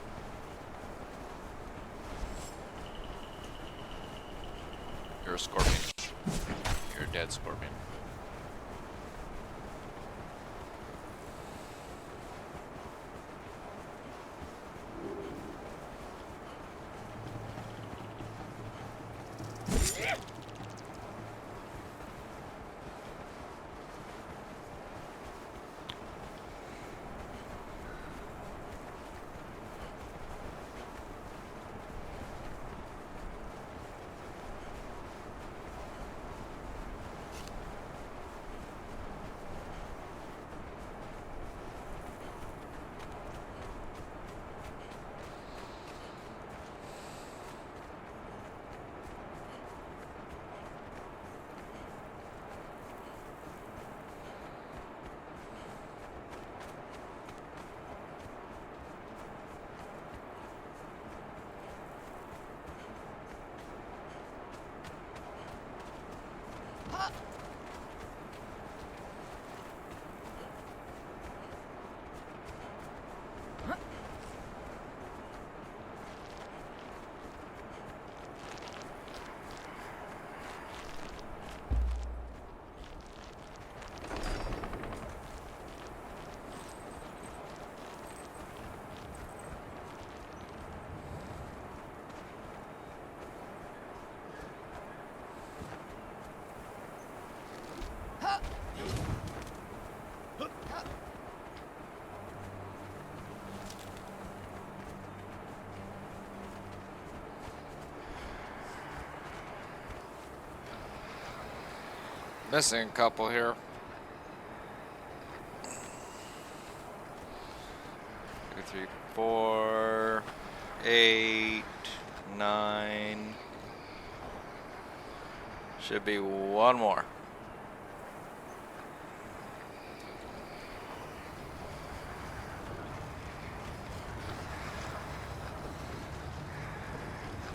You're a scorpion. You're a dead scorpion. Missing a couple here. 2, 3, 4, 8, 9. Should be one more.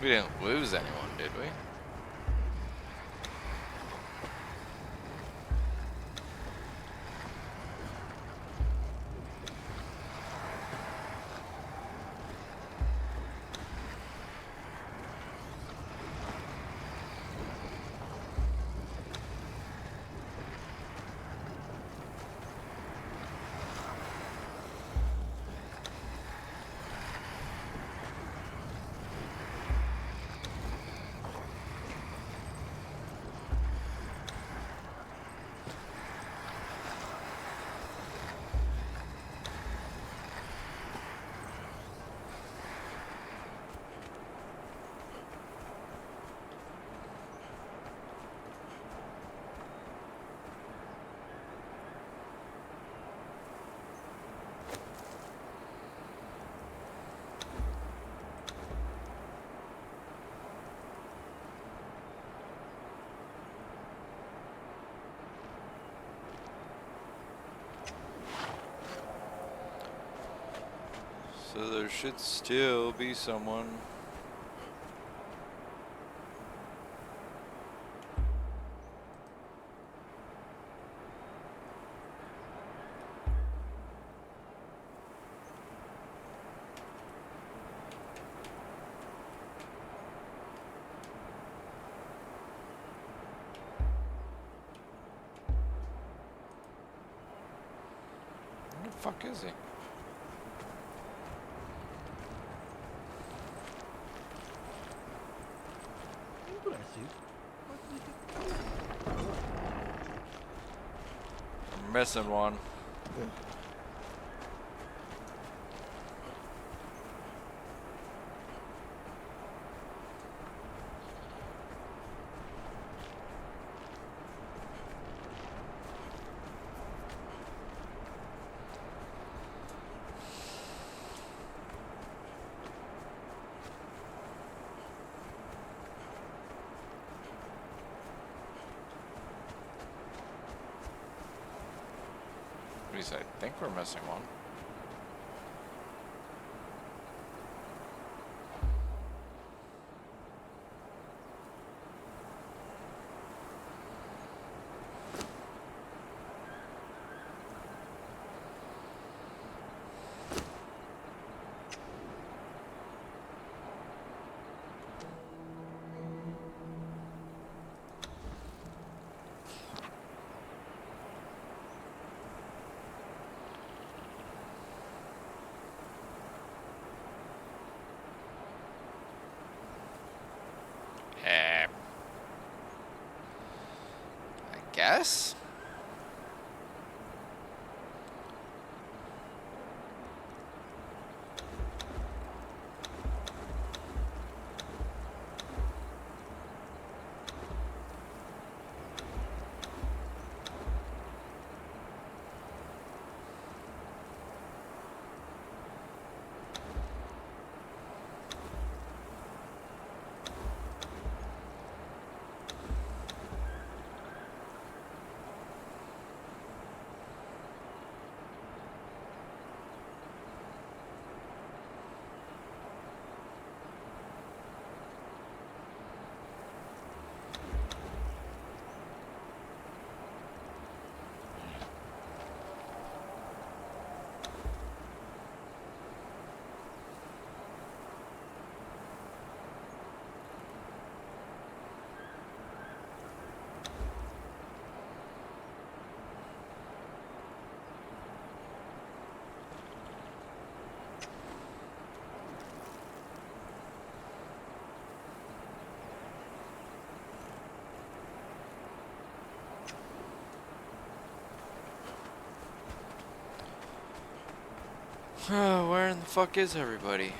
We didn't lose anyone, did we? So there should still be someone. Where the fuck is he? I'm missing one. least I think we're missing one. I guess? Where in the fuck is everybody?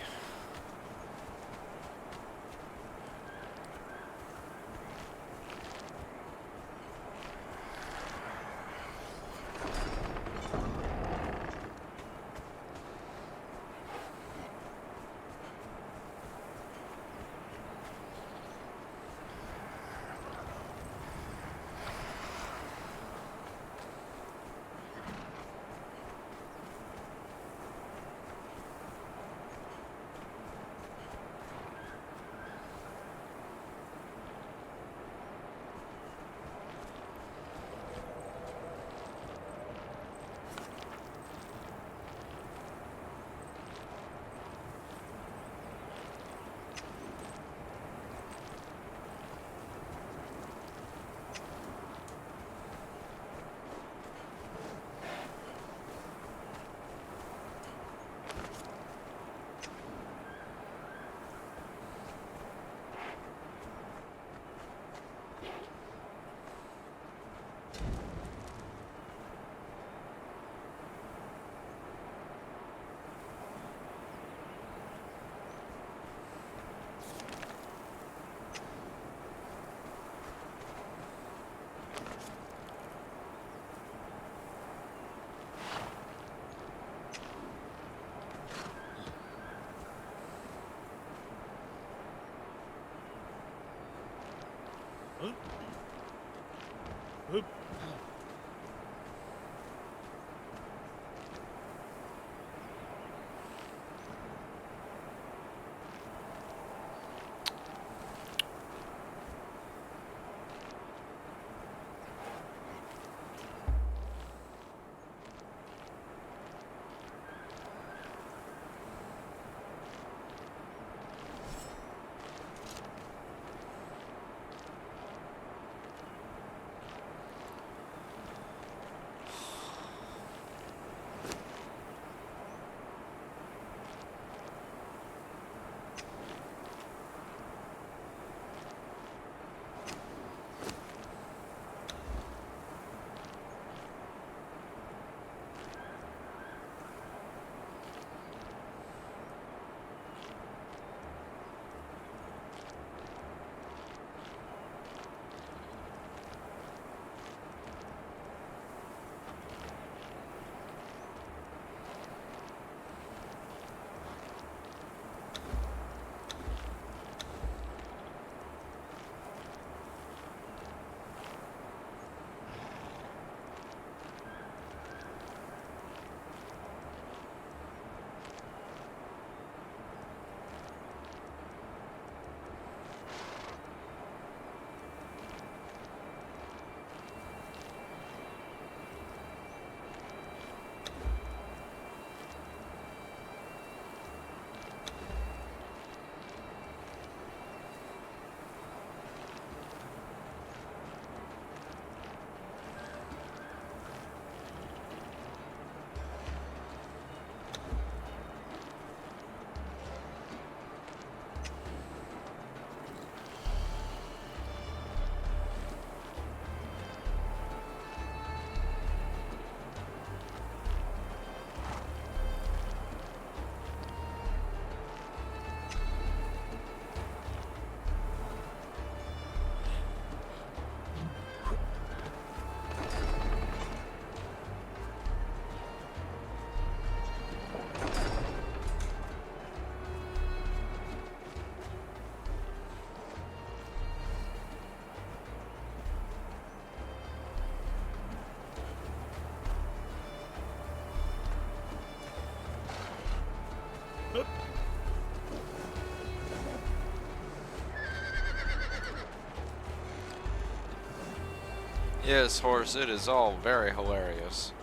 Yes, horse, it is all very hilarious.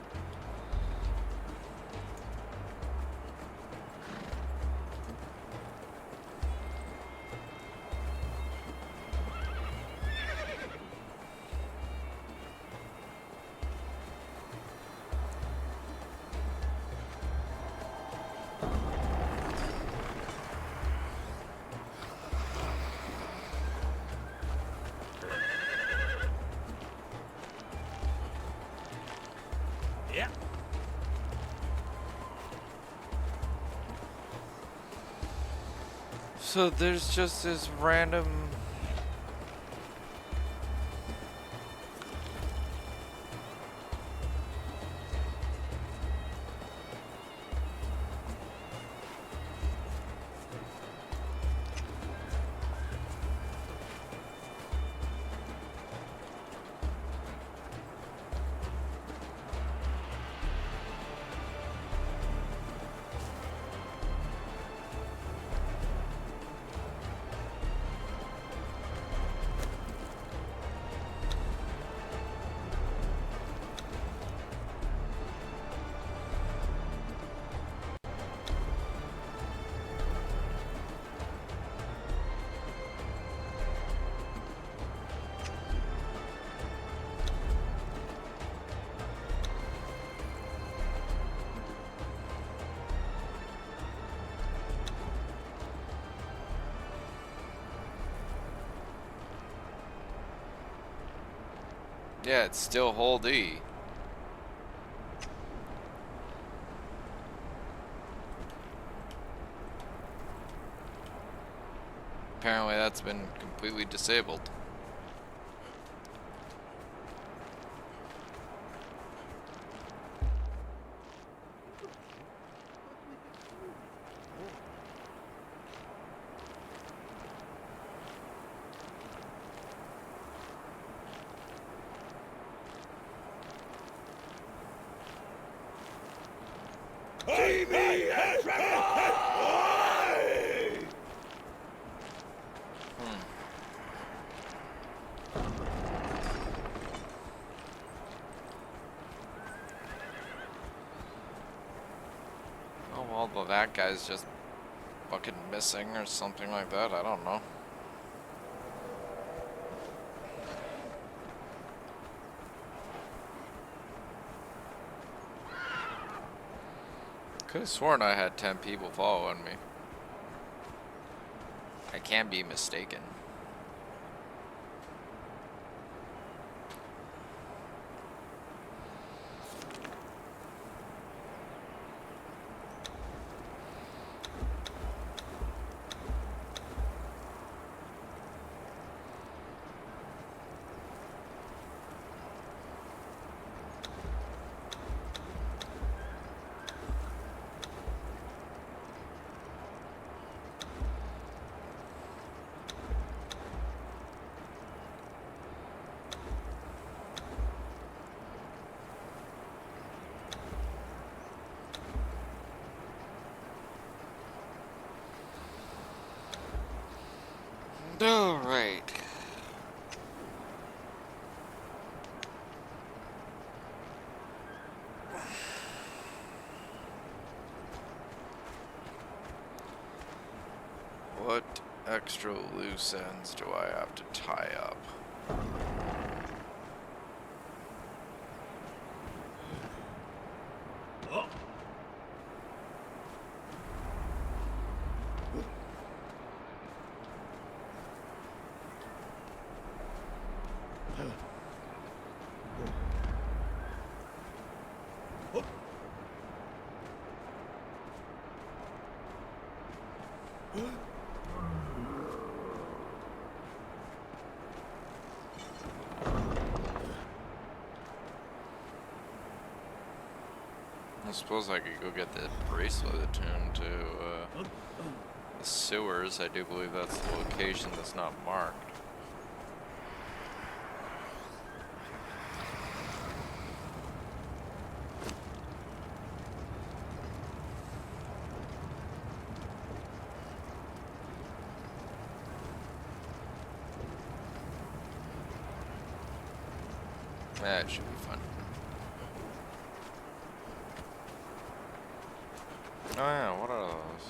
Yeah. So there's just this random... Yeah, it's still hold E. Apparently that's been completely disabled. Oh well, that guy's just fucking missing or something like that. I don't know. Could have sworn I had 10 people following me. I can be mistaken. All right. What extra loose ends do I have to tie up? I suppose I could go get the bracelet attuned to the sewers. I do believe that's the location that's not marked. That should be fun. Oh yeah, what are those?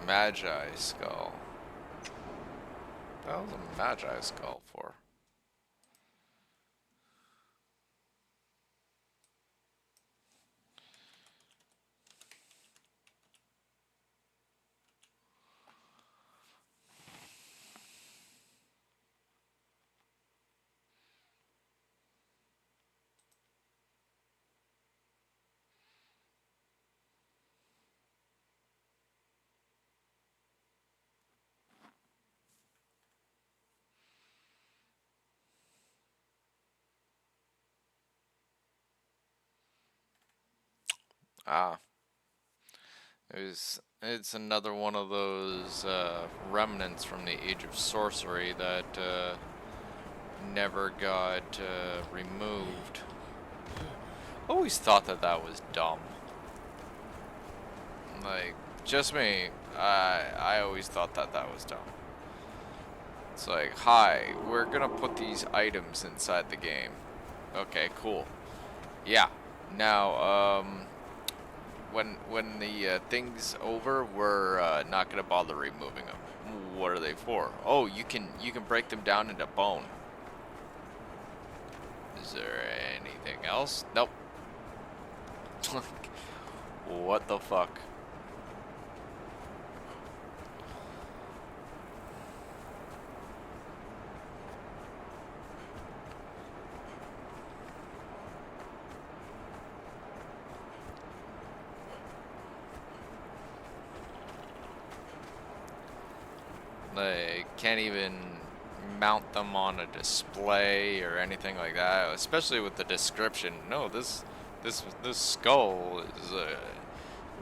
Magi skull. What was a Magi skull for? Ah, it's another one of those remnants from the Age of Sorcery that never got removed. Always thought that that was dumb. Like, just me, I always thought that that was dumb. It's like, hi, we're gonna put these items inside the game. Okay, cool. Yeah. Now, when the thing's over, we're not gonna bother removing them. What are they for? Oh, you can break them down into bone. Is there anything else? Nope. What the fuck? They can't even mount them on a display or anything like that, especially with the description. No, this skull is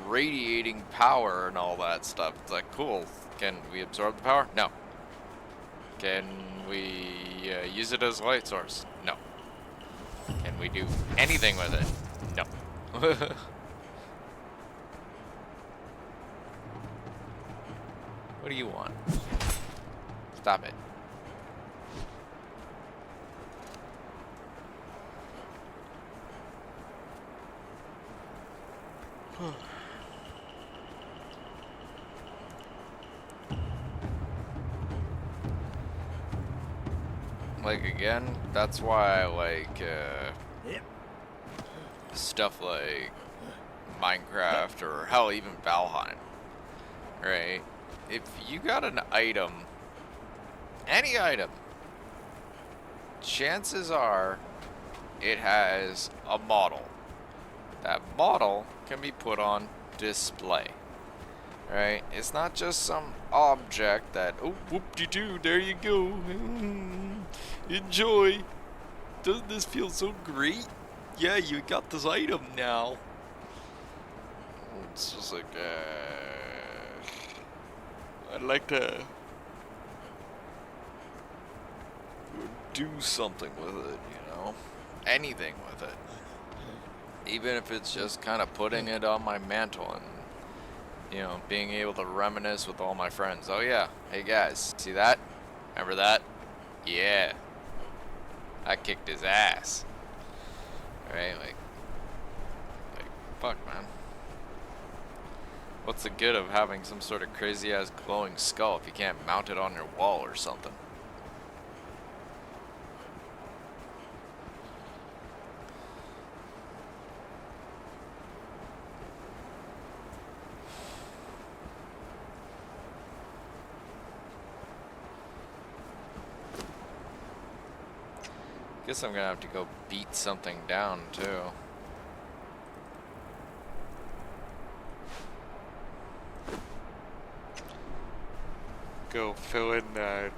radiating power and all that stuff. It's like, cool. Can we absorb the power? No. Can we use it as a light source? No. Can we do anything with it? No. What do you want? Stop it. Like, again, that's why I like stuff like Minecraft or hell, even Valheim. Right? If you got an item, any item, chances are it has a model. That model can be put on display. Right? It's not just some object that, oh, whoop-de-doo, there you go. Enjoy. Doesn't this feel so great? Yeah, you got this item now. It's just like, I'd like to do something with it, you know? Anything with it. Even if it's just kind of putting it on my mantle and, you know, being able to reminisce with all my friends. Oh yeah, hey guys, see that? Remember that? Yeah. I kicked his ass. Right? Like, fuck, man. What's the good of having some sort of crazy ass glowing skull if you can't mount it on your wall or something? Guess I'm gonna have to go beat something down too. Go fill in that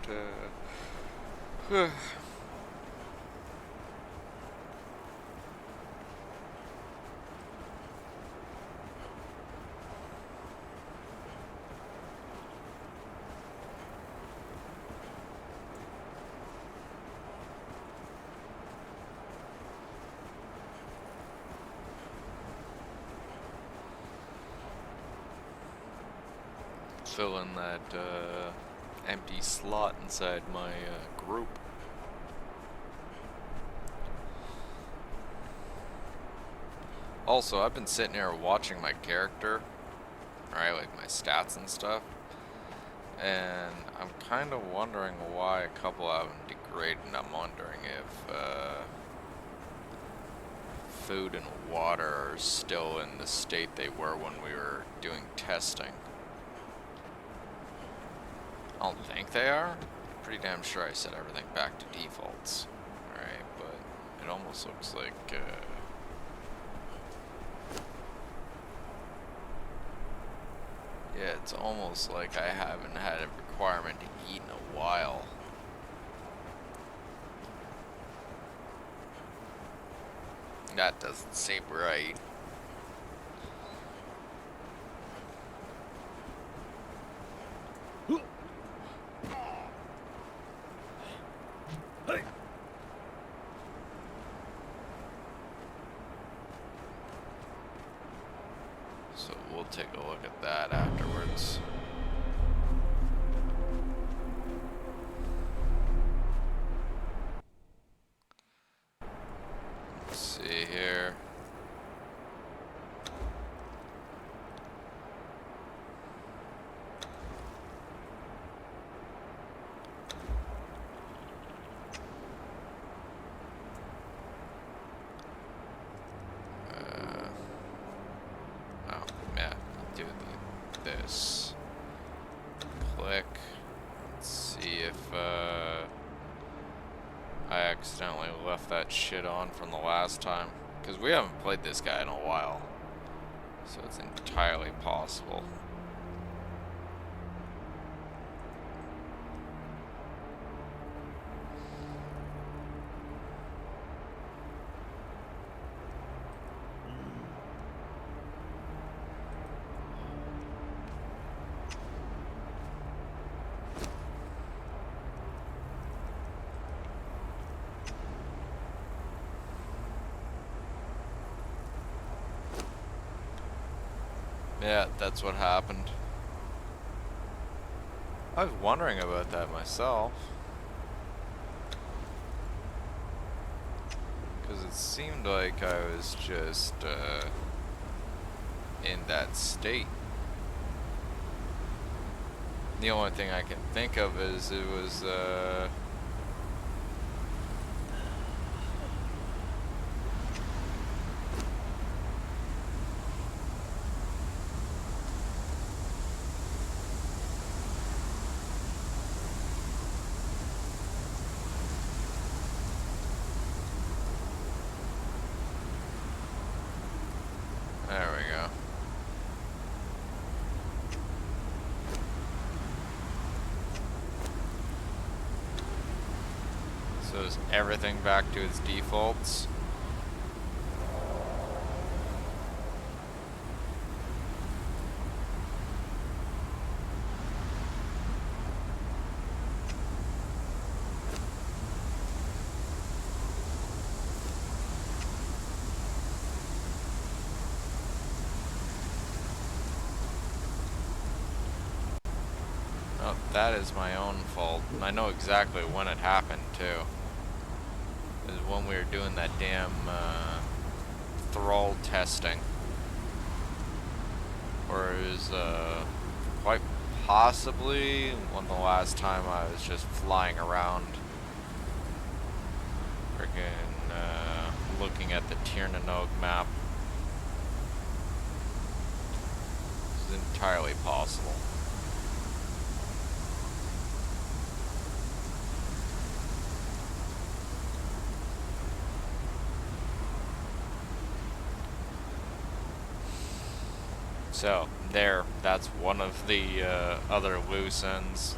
fill in that empty slot inside my group. Also, I've been sitting here watching my character, right, like my stats and stuff, and I'm kind of wondering why a couple of them degraded, and I'm wondering if food and water are still in the state they were when we were doing testing. I don't think they are. Pretty damn sure I set everything back to defaults. Alright, but it almost looks like yeah, it's almost like I haven't had a requirement to eat in a while. That doesn't seem right. So we'll take a look at that afterwards. Let's see here. Oh, yeah, do this. Click. Let's see if I accidentally left that shit on from the last time. Because we haven't played this guy in a while. So it's entirely possible. Yeah, that's what happened. I was wondering about that myself. Because it seemed like I was just in that state. The only thing I can think of is it was there we go. So is everything back to its defaults? Oh, that is my own fault. I know exactly when it happened, too. It was when we were doing that damn thrall testing. Or it was quite possibly when the last time I was just flying around. Freaking looking at the Tirnanog map. It's entirely possible. So, there, that's one of the other loose ends.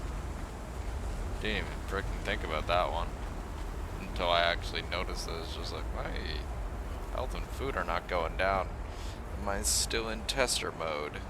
Didn't even freaking think about that one until I actually noticed it. It's just like, my health and food are not going down. Am I still in tester mode?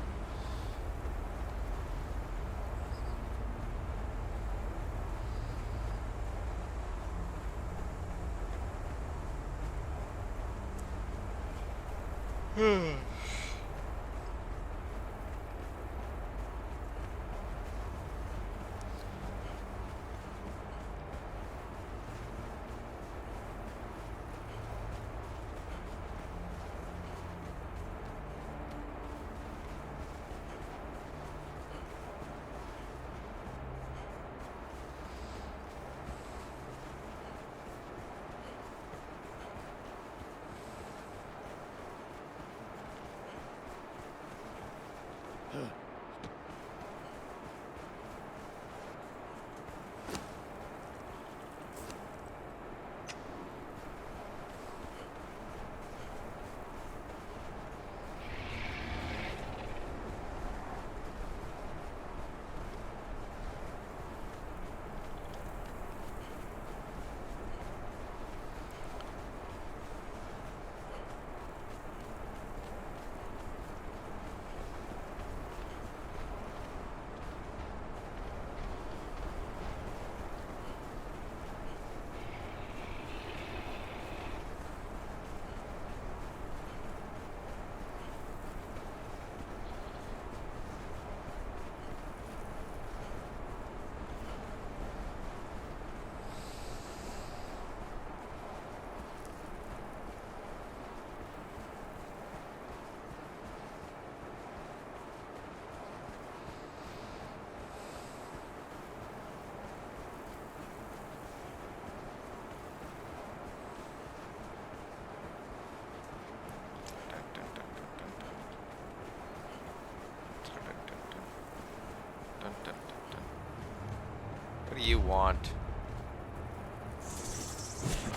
you want?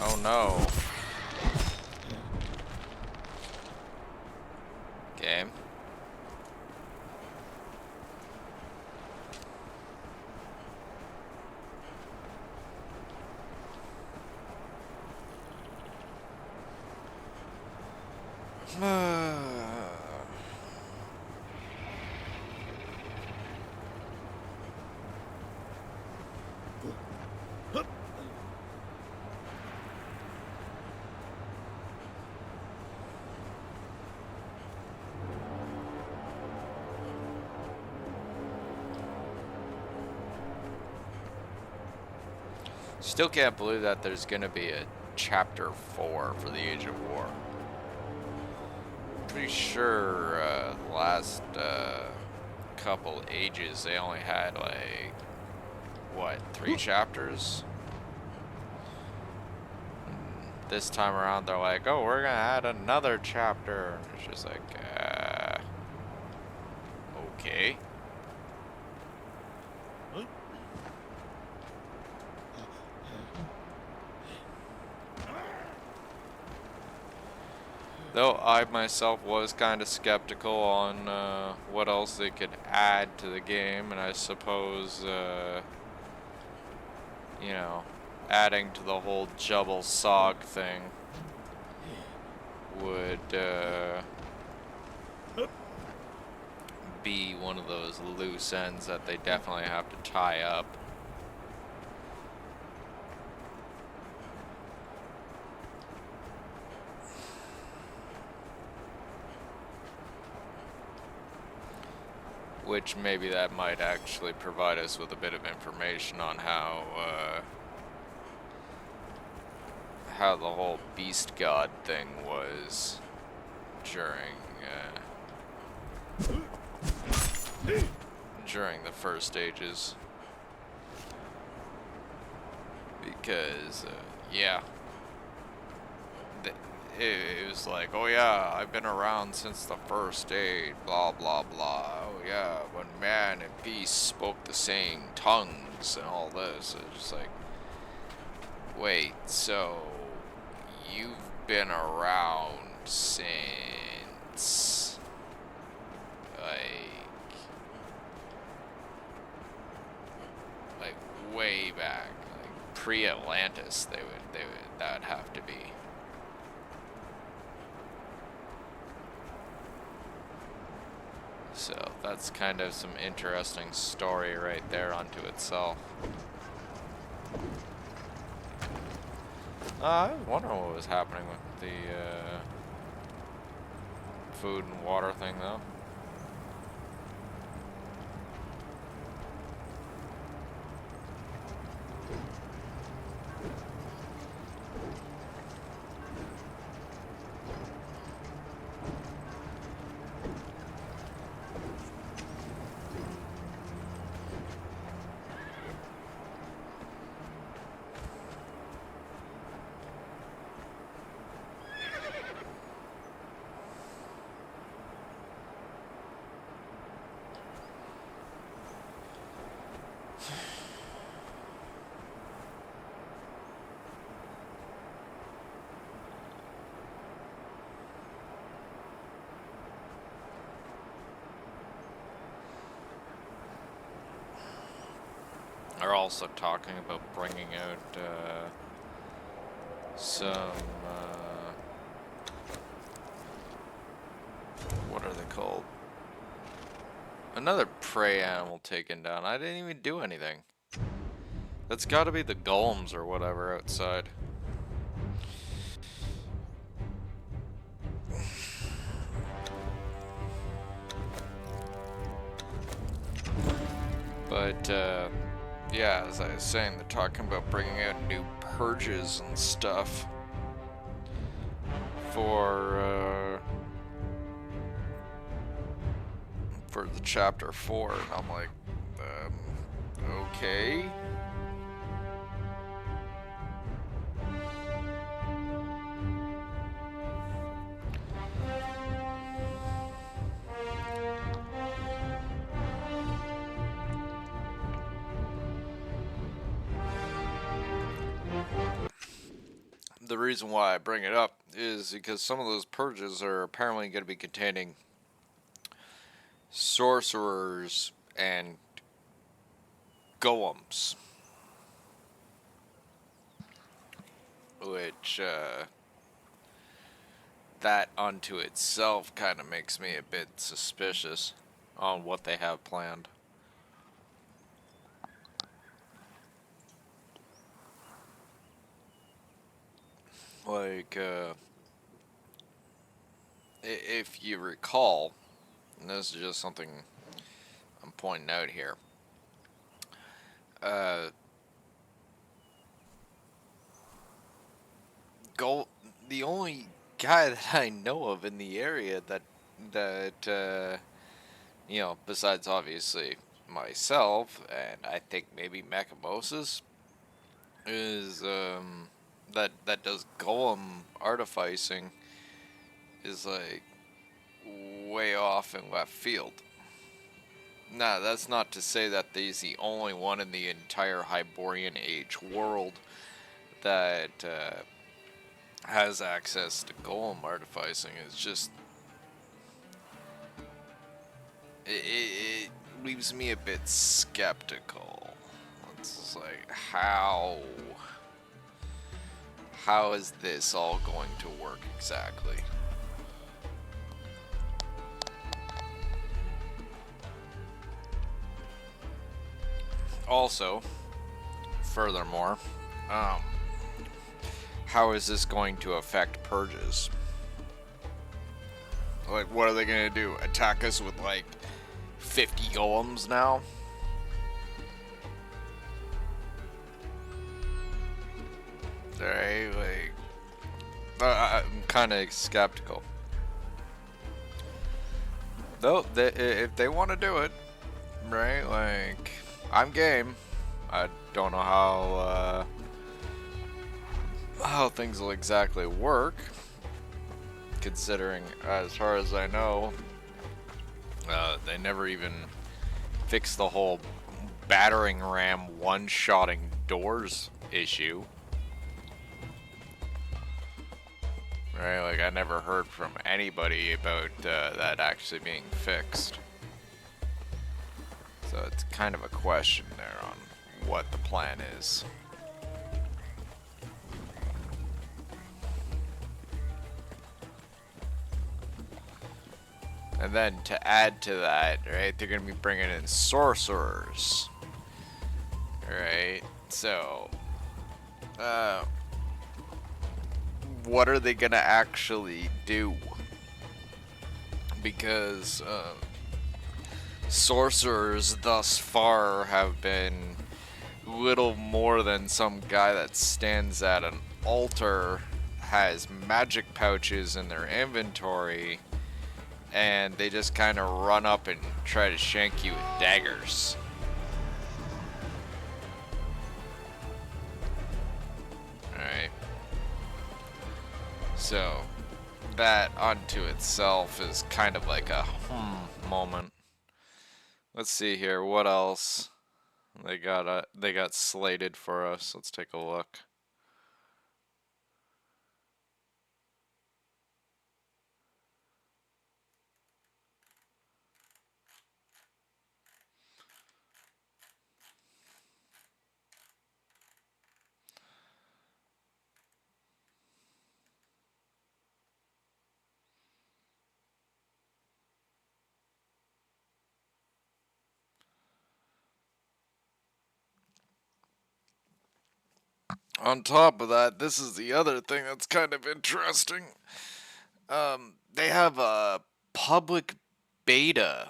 Oh no. Game. Still can't believe that there's gonna be a chapter 4 for the Age of War. Pretty sure the last couple ages they only had like what, 3 chapters? This time around they're like, oh, we're gonna add another chapter. And it's just like, okay. Though I myself was kind of skeptical on what else they could add to the game, and I suppose, you know, adding to the whole Jubble Sog thing would be one of those loose ends that they definitely have to tie up. Which maybe that might actually provide us with a bit of information on how the whole beast god thing was during the first stages. Because yeah, it was like, oh yeah, I've been around since the first age, blah blah blah. Oh yeah, when man and beast spoke the same tongues and all this. It's just like, wait, so you've been around since like way back, like pre-Atlantis. That'd have to be. So that's kind of some interesting story right there unto itself. I was wondering what was happening with the food and water thing though. They're also talking about bringing out some, what are they called? Another prey animal taken down. I didn't even do anything. That's gotta be the golems or whatever outside. But, yeah, as I was saying, they're talking about bringing out new purges and stuff for the chapter 4, and I'm like, okay. the reason why I bring it up is because some of those purges are apparently going to be containing sorcerers and golems, which that unto itself kind of makes me a bit suspicious on what they have planned. Like, if you recall, and this is just something I'm pointing out here, uh, the only guy that I know of in the area that you know, besides obviously myself and I think maybe Macamoses, is that does golem artificing, is like way off in left field. Now, that's not to say that he's the only one in the entire Hyborian Age world that has access to golem artificing. It's just it leaves me a bit skeptical. It's just like how is this all going to work exactly? Also, furthermore, how is this going to affect purges? Like, what are they gonna do? Attack us with like 50 golems now? Right, like, I'm kind of skeptical. Though, if they want to do it, right, like, I'm game. I don't know how things will exactly work, considering, as far as I know, they never even fixed the whole battering ram one-shotting doors issue. Right, like I never heard from anybody about that actually being fixed. So it's kind of a question there on what the plan is. And then to add to that, right, they're going to be bringing in sorcerers. Right, so, what are they going to actually do? Because, sorcerers thus far have been little more than some guy that stands at an altar, has magic pouches in their inventory, and they just kind of run up and try to shank you with daggers. Alright. So, that unto itself is kind of like a moment. Let's see here, what else they got slated for us. Let's take a look. On top of that, this is the other thing that's kind of interesting. They have a public beta,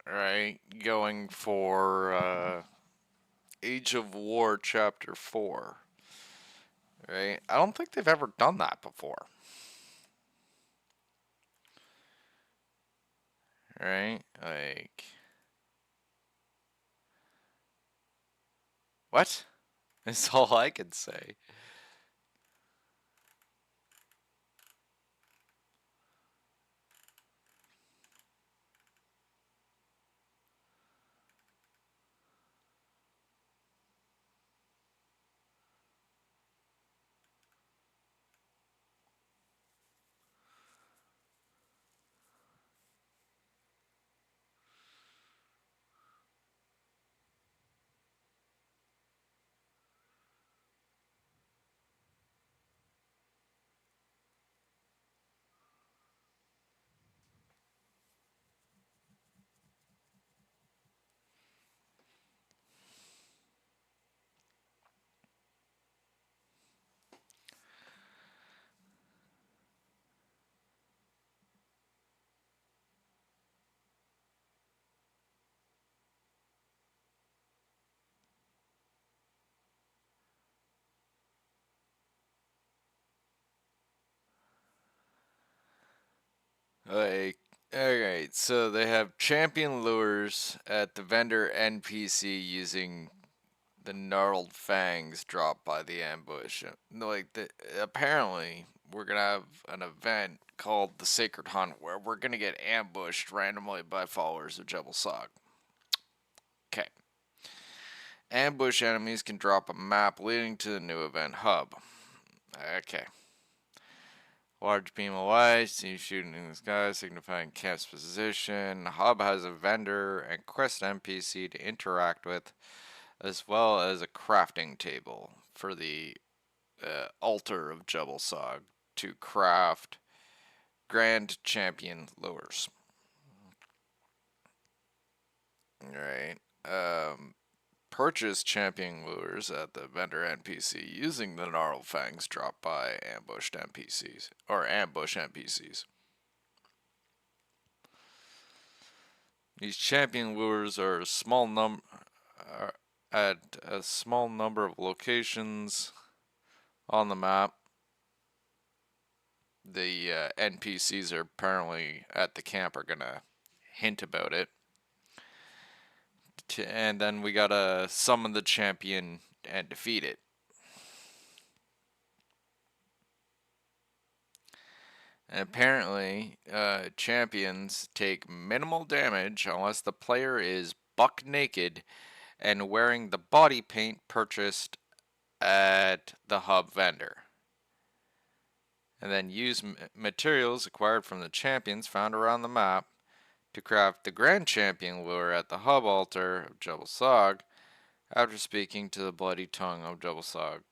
right, going for Age of War Chapter 4. Right? I don't think they've ever done that before. Right? Like, what? That's all I can say. Like, alright, so they have champion lures at the vendor NPC using the gnarled fangs dropped by the ambush. Apparently, we're gonna have an event called the Sacred Hunt where we're gonna get ambushed randomly by followers of Jebel Sog. Okay. Ambush enemies can drop a map leading to the new event hub. Okay. Large beam of light, see shooting in the sky, signifying camp's position. Hub has a vendor and quest NPC to interact with, as well as a crafting table for the altar of Jebel Sog to craft Grand Champion lures. Alright. Purchase champion lures at the vendor NPC using the gnarled fangs dropped by ambushed NPCs or ambush NPCs. These champion lures are at a small number of locations on the map. The NPCs are apparently at the camp are gonna hint about it. And then we gotta summon the champion and defeat it. And apparently, champions take minimal damage unless the player is buck naked and wearing the body paint purchased at the hub vendor. And then use materials acquired from the champions found around the map to craft the Grand Champion lure at the hub altar of Jebel Sog after speaking to the bloody tongue of Jebel Sog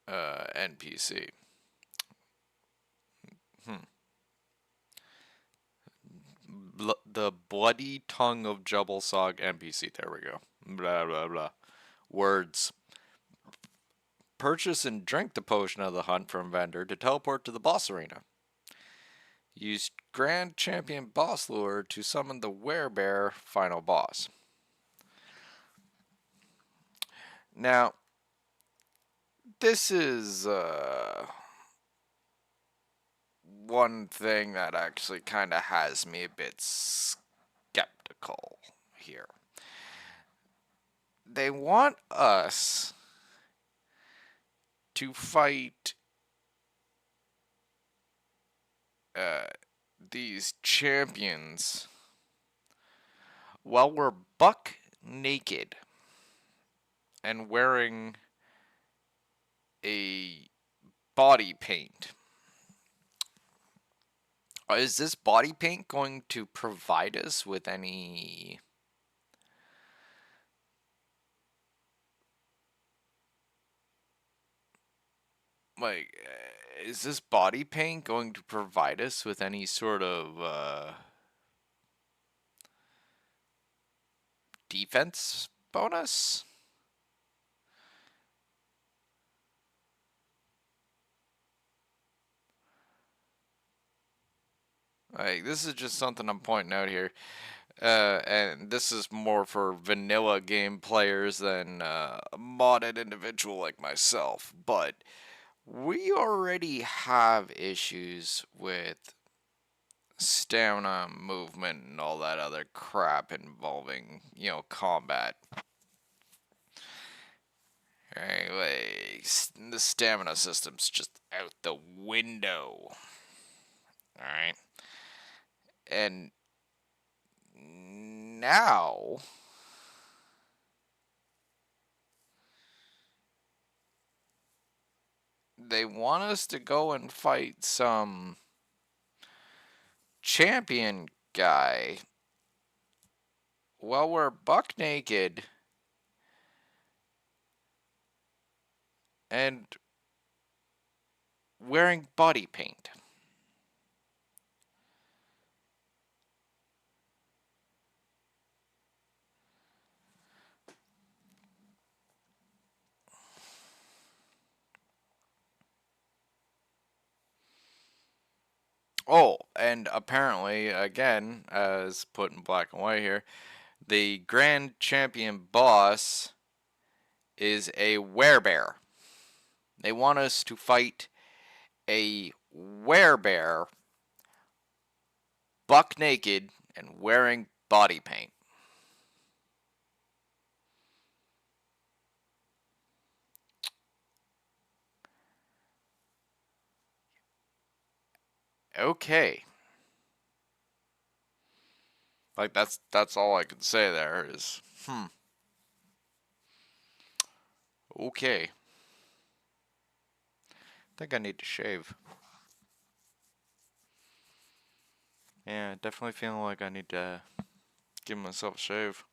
NPC. The bloody tongue of Jebel Sog NPC. There we go. Blah, blah, blah. Words. Purchase and drink the potion of the hunt from vendor to teleport to the boss arena. Use Grand Champion Boss Lure to summon the Werebear final boss. Now, this is one thing that actually kind of has me a bit skeptical here. They want us to fight these champions while we're buck naked and wearing a body paint. Is this body paint going to provide us with any is this body paint going to provide us with any sort of defense bonus? This is just something I'm pointing out here. And this is more for vanilla game players than a modded individual like myself. But we already have issues with stamina, movement, and all that other crap involving, combat. The stamina system's just out the window. Alright. And now they want us to go and fight some champion guy while we're buck naked and wearing body paint. Oh, and apparently, again, as put in black and white here, the Grand Champion boss is a werebear. They want us to fight a werebear, buck naked, and wearing body paint. Okay. Like that's all I can say there is okay. I think I need to shave. Yeah, definitely feeling like I need to give myself a shave.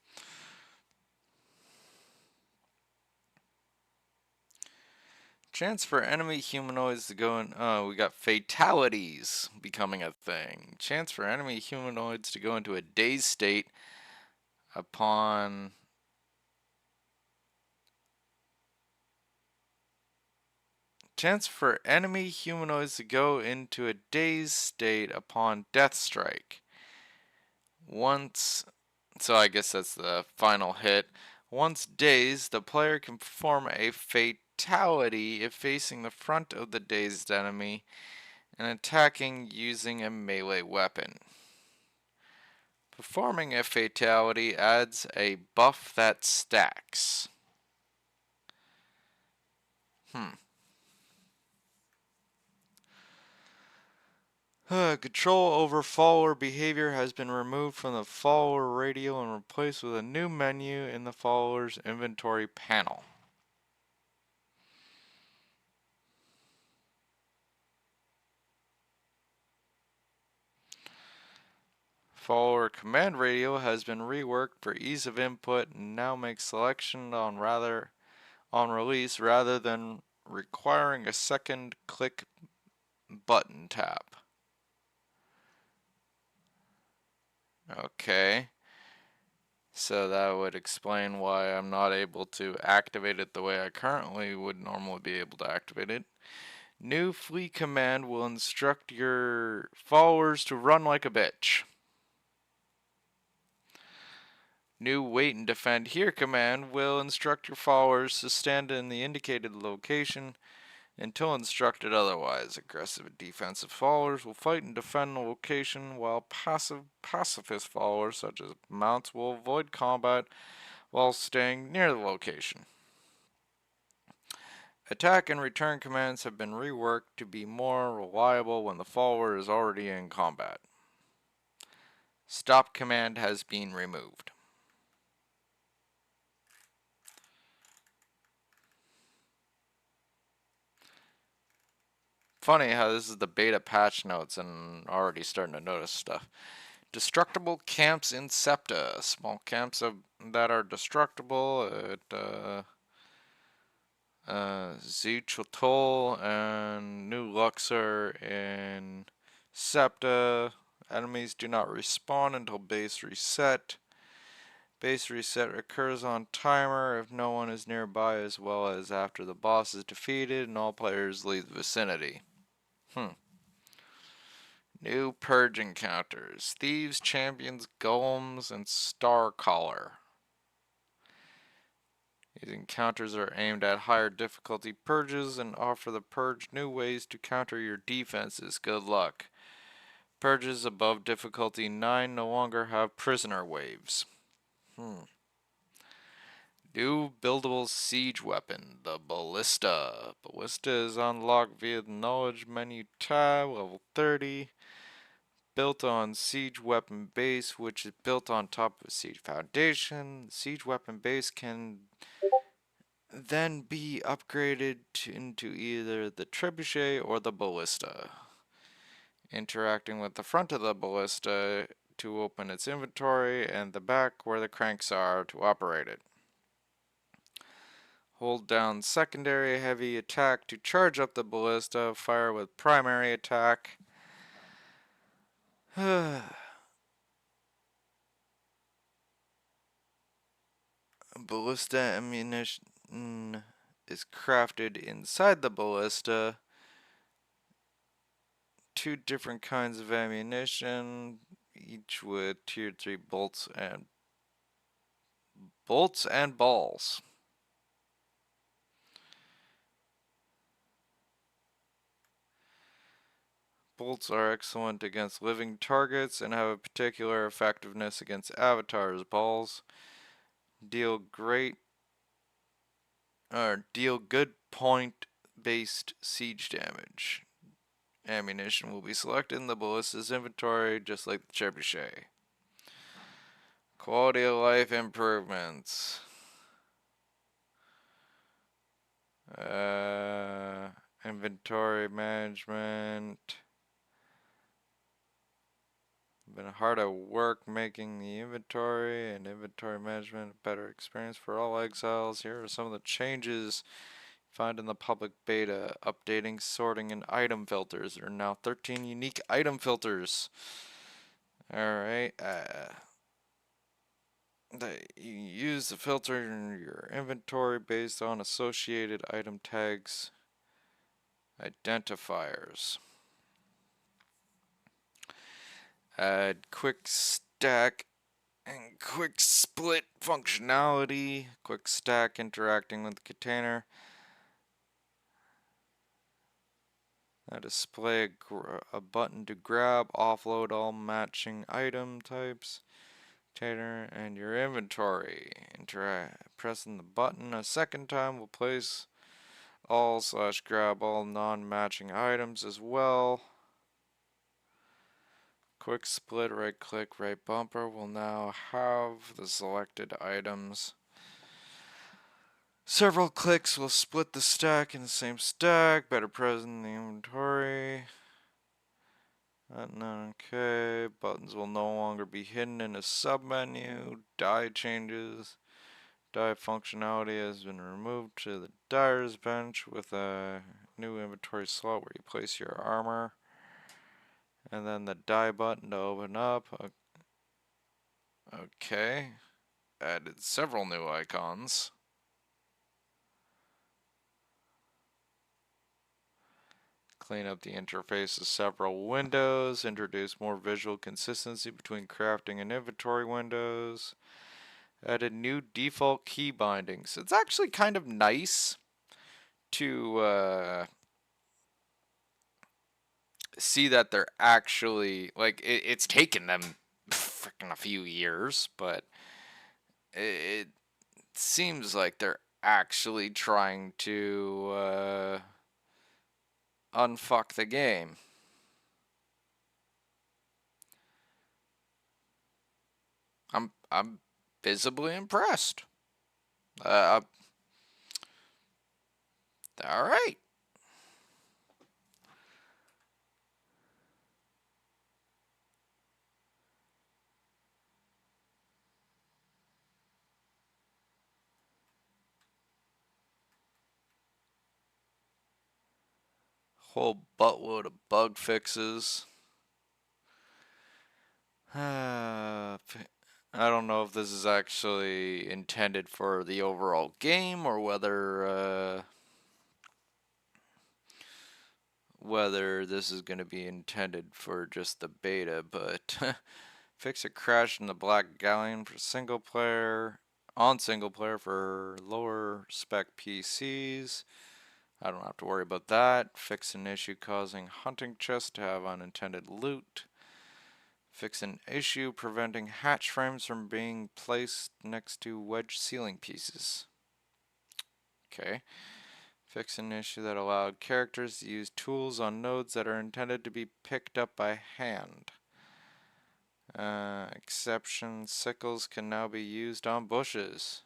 Chance for enemy humanoids to go in. Oh, we got fatalities becoming a thing. Chance for enemy humanoids to go into a dazed state upon. Chance for enemy humanoids to go into a dazed state upon death strike. Once. So I guess that's the final hit. Once dazed, the player can perform a fatality if facing the front of the dazed enemy and attacking using a melee weapon. Performing a fatality adds a buff that stacks. Control over follower behavior has been removed from the follower radio and replaced with a new menu in the follower's inventory panel. Follower command radio has been reworked for ease of input and now makes selection on release rather than requiring a second click button tap. Okay. So that would explain why I'm not able to activate it the way I currently would normally be able to activate it. New flee command will instruct your followers to run like a bitch. New wait and defend here command will instruct your followers to stand in the indicated location until instructed otherwise. Aggressive and defensive followers will fight and defend the location, while pacifist followers, such as mounts, will avoid combat while staying near the location. Attack and return commands have been reworked to be more reliable when the follower is already in combat. Stop command has been removed. Funny how this is the beta patch notes and already starting to notice stuff. Destructible camps in Septa. Small camps that are destructible at Zuchotol and New Luxor in Septa. Enemies do not respawn until base reset. Base reset occurs on timer if no one is nearby, as well as after the boss is defeated and all players leave the vicinity. New purge encounters. Thieves, champions, golems, and star caller. These encounters are aimed at higher difficulty purges and offer the purge new ways to counter your defenses. Good luck. Purges above difficulty 9 no longer have prisoner waves. New buildable siege weapon, the Ballista. Ballista is unlocked via the knowledge menu tab, level 30. Built on siege weapon base, which is built on top of a siege foundation. The siege weapon base can then be upgraded into either the trebuchet or the ballista. Interacting with the front of the ballista to open its inventory and the back where the cranks are to operate it. Hold down secondary heavy attack to charge up the ballista. Fire with primary attack. Ballista ammunition is crafted inside the ballista. 2 different kinds of ammunition, each with tier 3 bolts and balls. bolts are excellent against living targets and have a particular effectiveness against avatars. Balls deal good point-based siege damage. Ammunition will be selected in the ballista's inventory, just like the trebuchet. Quality of life improvements. Inventory management. Been hard at work making the inventory and inventory management a better experience for all exiles. Here are some of the changes found in the public beta. Updating, sorting, and item filters. There are now 13 unique item filters. Alright, you use the filter in your inventory based on associated item tags identifiers. Add quick stack and quick split functionality. Quick stack interacting with the container. Display a button to grab, offload all matching item types. Container and your inventory. Pressing the button a second time will place all / grab all non-matching items as well. Quick split, right click, right bumper will now have the selected items. Several clicks will split the stack in the same stack. Better present in the inventory. Okay. Buttons will no longer be hidden in a submenu. Die changes. Die functionality has been removed to the dyer's bench with a new inventory slot where you place your armor. And then the die button to open up. Okay. Added several new icons. Clean up the interface of several windows. Introduce more visual consistency between crafting and inventory windows. Added new default key bindings. It's actually kind of nice to see that they're actually, like, it's taken them freaking a few years, but it seems like they're actually trying to unfuck the game. I'm visibly impressed. All right. Whole buttload of bug fixes. I don't know if this is actually intended for the overall game or whether this is going to be intended for just the beta, but fix a crash in the Black Galleon for single player for lower spec PCs. I don't have to worry about that. Fix an issue causing hunting chests to have unintended loot. Fix an issue preventing hatch frames from being placed next to wedge ceiling pieces. Okay. Fix an issue that allowed characters to use tools on nodes that are intended to be picked up by hand. Exception, sickles can now be used on bushes.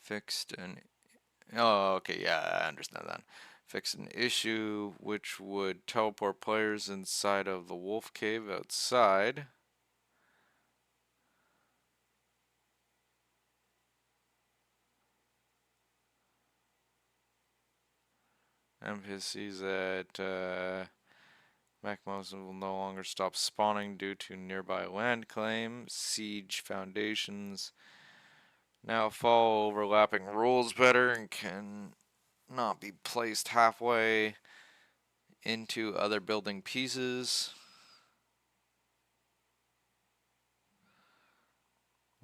Fixed an... Oh, okay, yeah, I understand that. Fix an issue which would teleport players inside of the wolf cave outside. NPCs at Macmos will no longer stop spawning due to nearby land claim. Siege foundations now follow overlapping rules better and can not be placed halfway into other building pieces.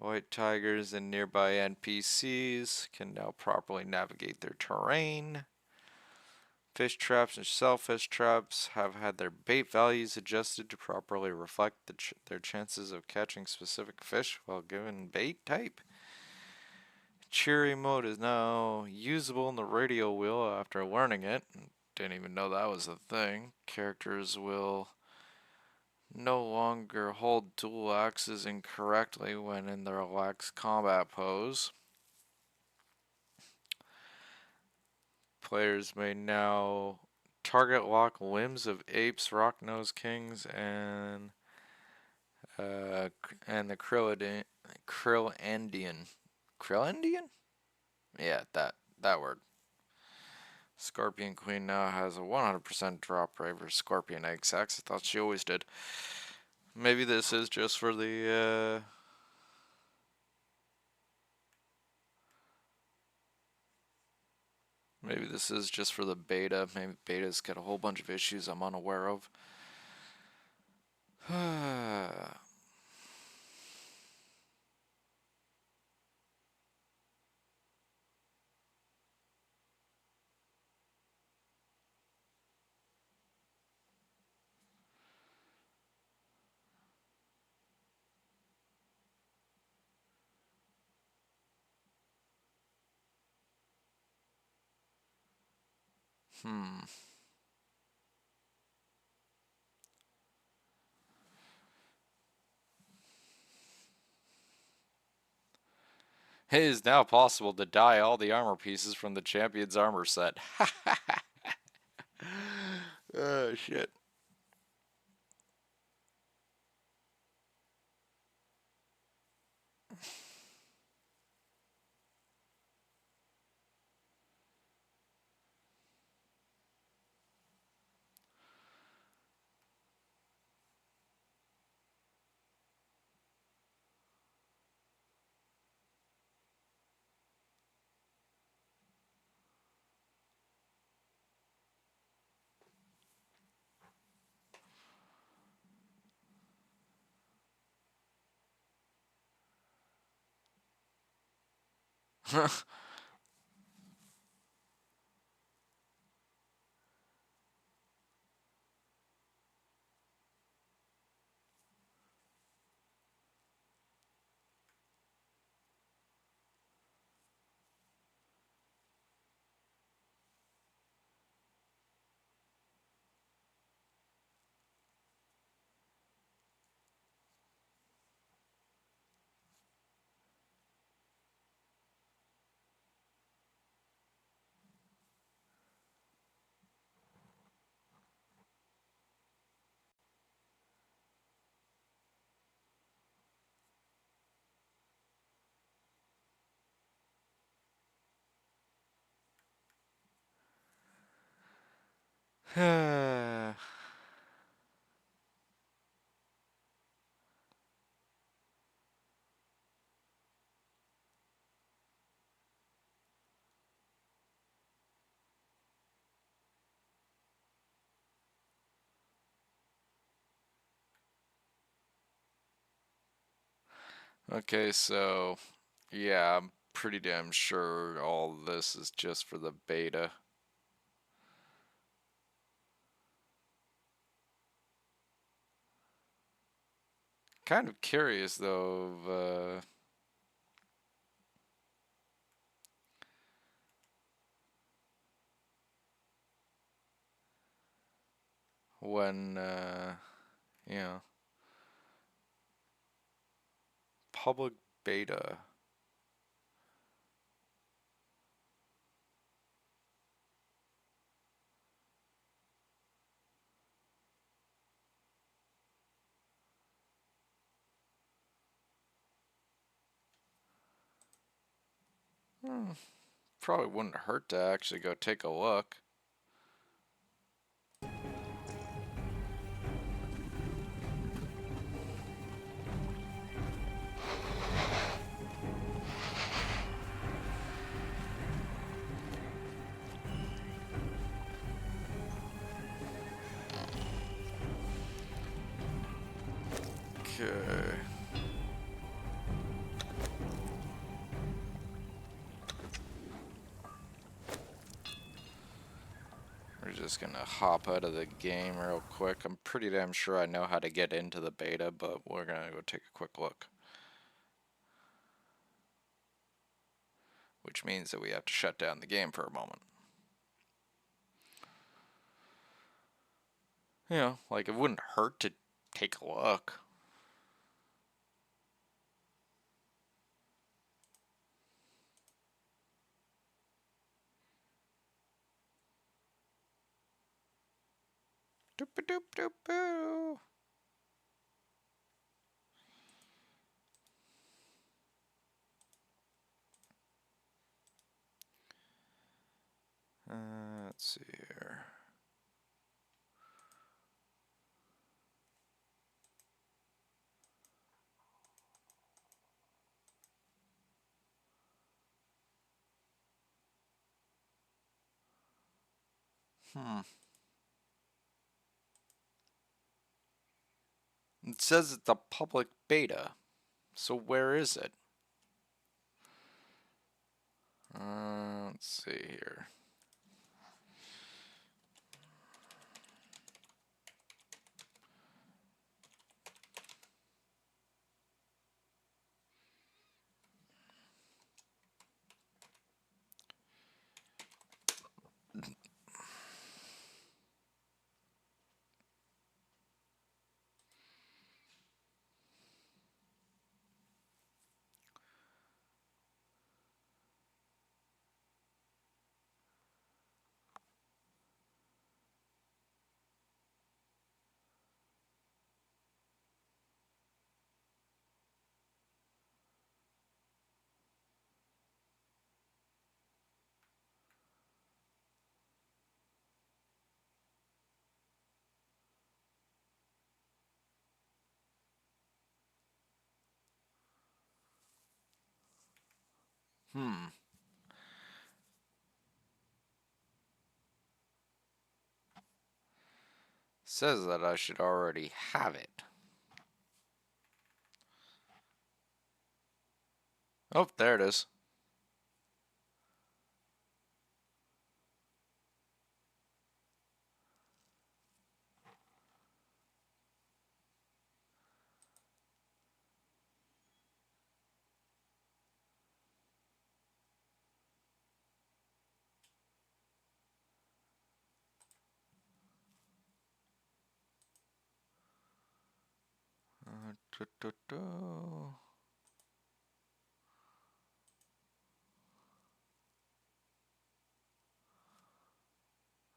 White tigers and nearby NPCs can now properly navigate their terrain. Fish traps and shellfish traps have had their bait values adjusted to properly reflect their chances of catching specific fish while given bait type. Cheery mode is now usable in the radio wheel after learning it. Didn't even know that was a thing. Characters will no longer hold dual axes incorrectly when in the relaxed combat pose. Players may now target lock limbs of apes, rock-nosed kings, and the Krillandian. Krillandian? Yeah, that word. Scorpion Queen now has a 100% drop rate for scorpion egg sacs. I thought she always did. Maybe this is just for the maybe this is just for the beta. Maybe beta's got a whole bunch of issues I'm unaware of. It is now possible to dye all the armor pieces from the champion's armor set. Oh, shit. Okay, so yeah, I'm pretty damn sure all this is just for the beta. Kind of curious though of when you know, public beta. Probably wouldn't hurt to actually go take a look. Okay. just gonna hop out of the game real quick. I'm pretty damn sure I know how to get into the beta, but we're gonna go take a quick look. Which means that we have to shut down the game for a moment. You know, like it wouldn't hurt to take a look. Doop doop doop boo. Let's see here. It says it's a public beta. So where is it? Let's see here. Says that I should already have it. Oh, there it is.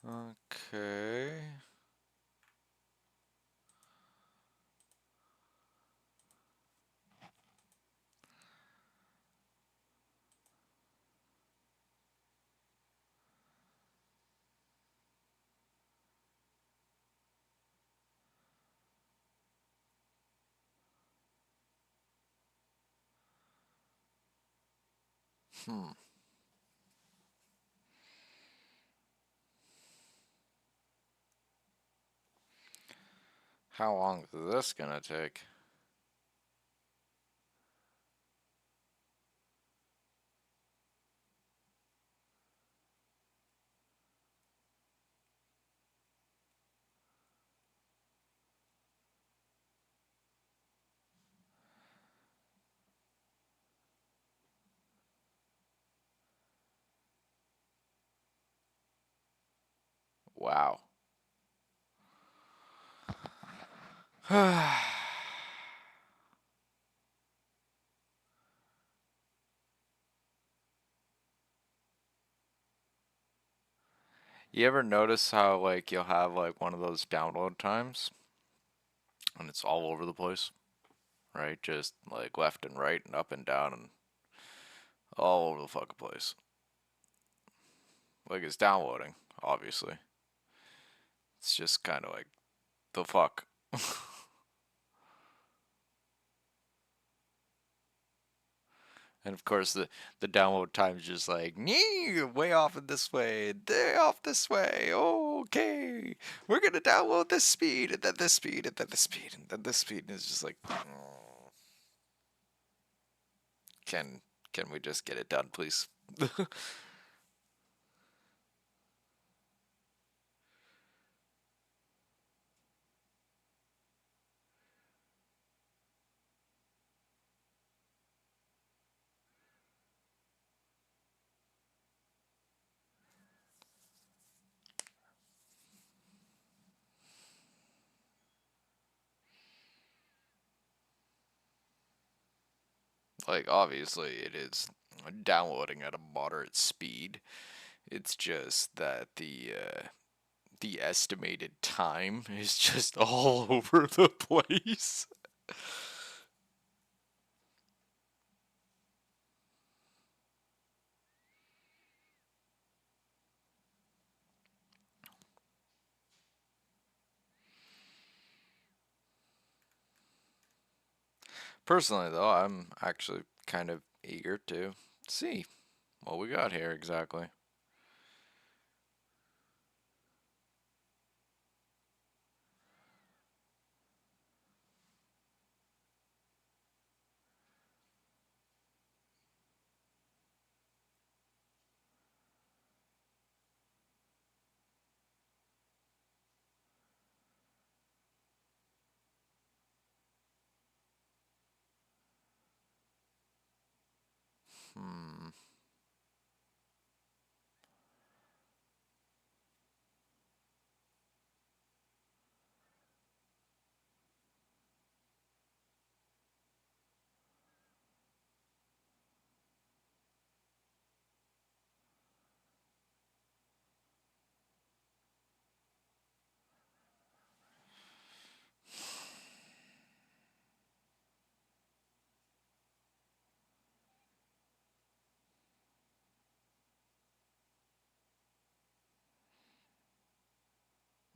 Okay. How long is this gonna take? Wow. You ever notice how like you'll have like one of those download times and it's all over the place, right? Just like left and right and up and down and all over the fucking place. Like it's downloading, obviously. It's just kind of like the fuck. And of course, the download time is just like, nee, way off in this way, way off this way. Oh, okay, we're gonna download this speed, and then this speed, and then this speed, and then this speed. And it's just like, can can we just get it done, please? Like, obviously, it is downloading at a moderate speed. It's just that the estimated time is just all over the place. Personally, though, I'm actually kind of eager to see what we got here exactly. Hmm.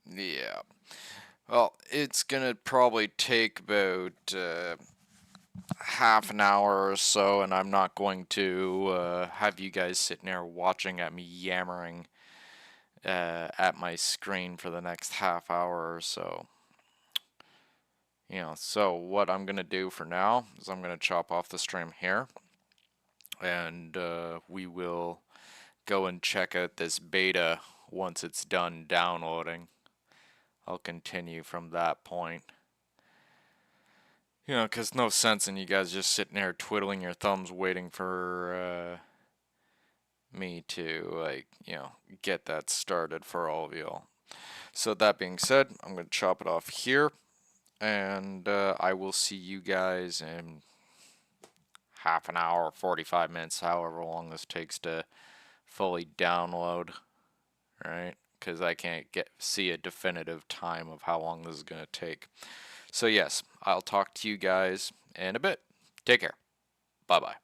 Yeah. Well, it's gonna probably take about half an hour or so, and I'm not going to have you guys sitting there watching at me yammering at my screen for the next half hour or so. So what I'm gonna do for now is I'm gonna chop off the stream here, and we will go and check out this beta once it's done downloading. I'll continue from that point. Because no sense in you guys just sitting there twiddling your thumbs waiting for me to, like, get that started for all of y'all. So that being said, I'm going to chop it off here, and I will see you guys in half an hour, 45 minutes, however long this takes to fully download, right? Because I can't see a definitive time of how long this is going to take. So yes, I'll talk to you guys in a bit. Take care. Bye-bye.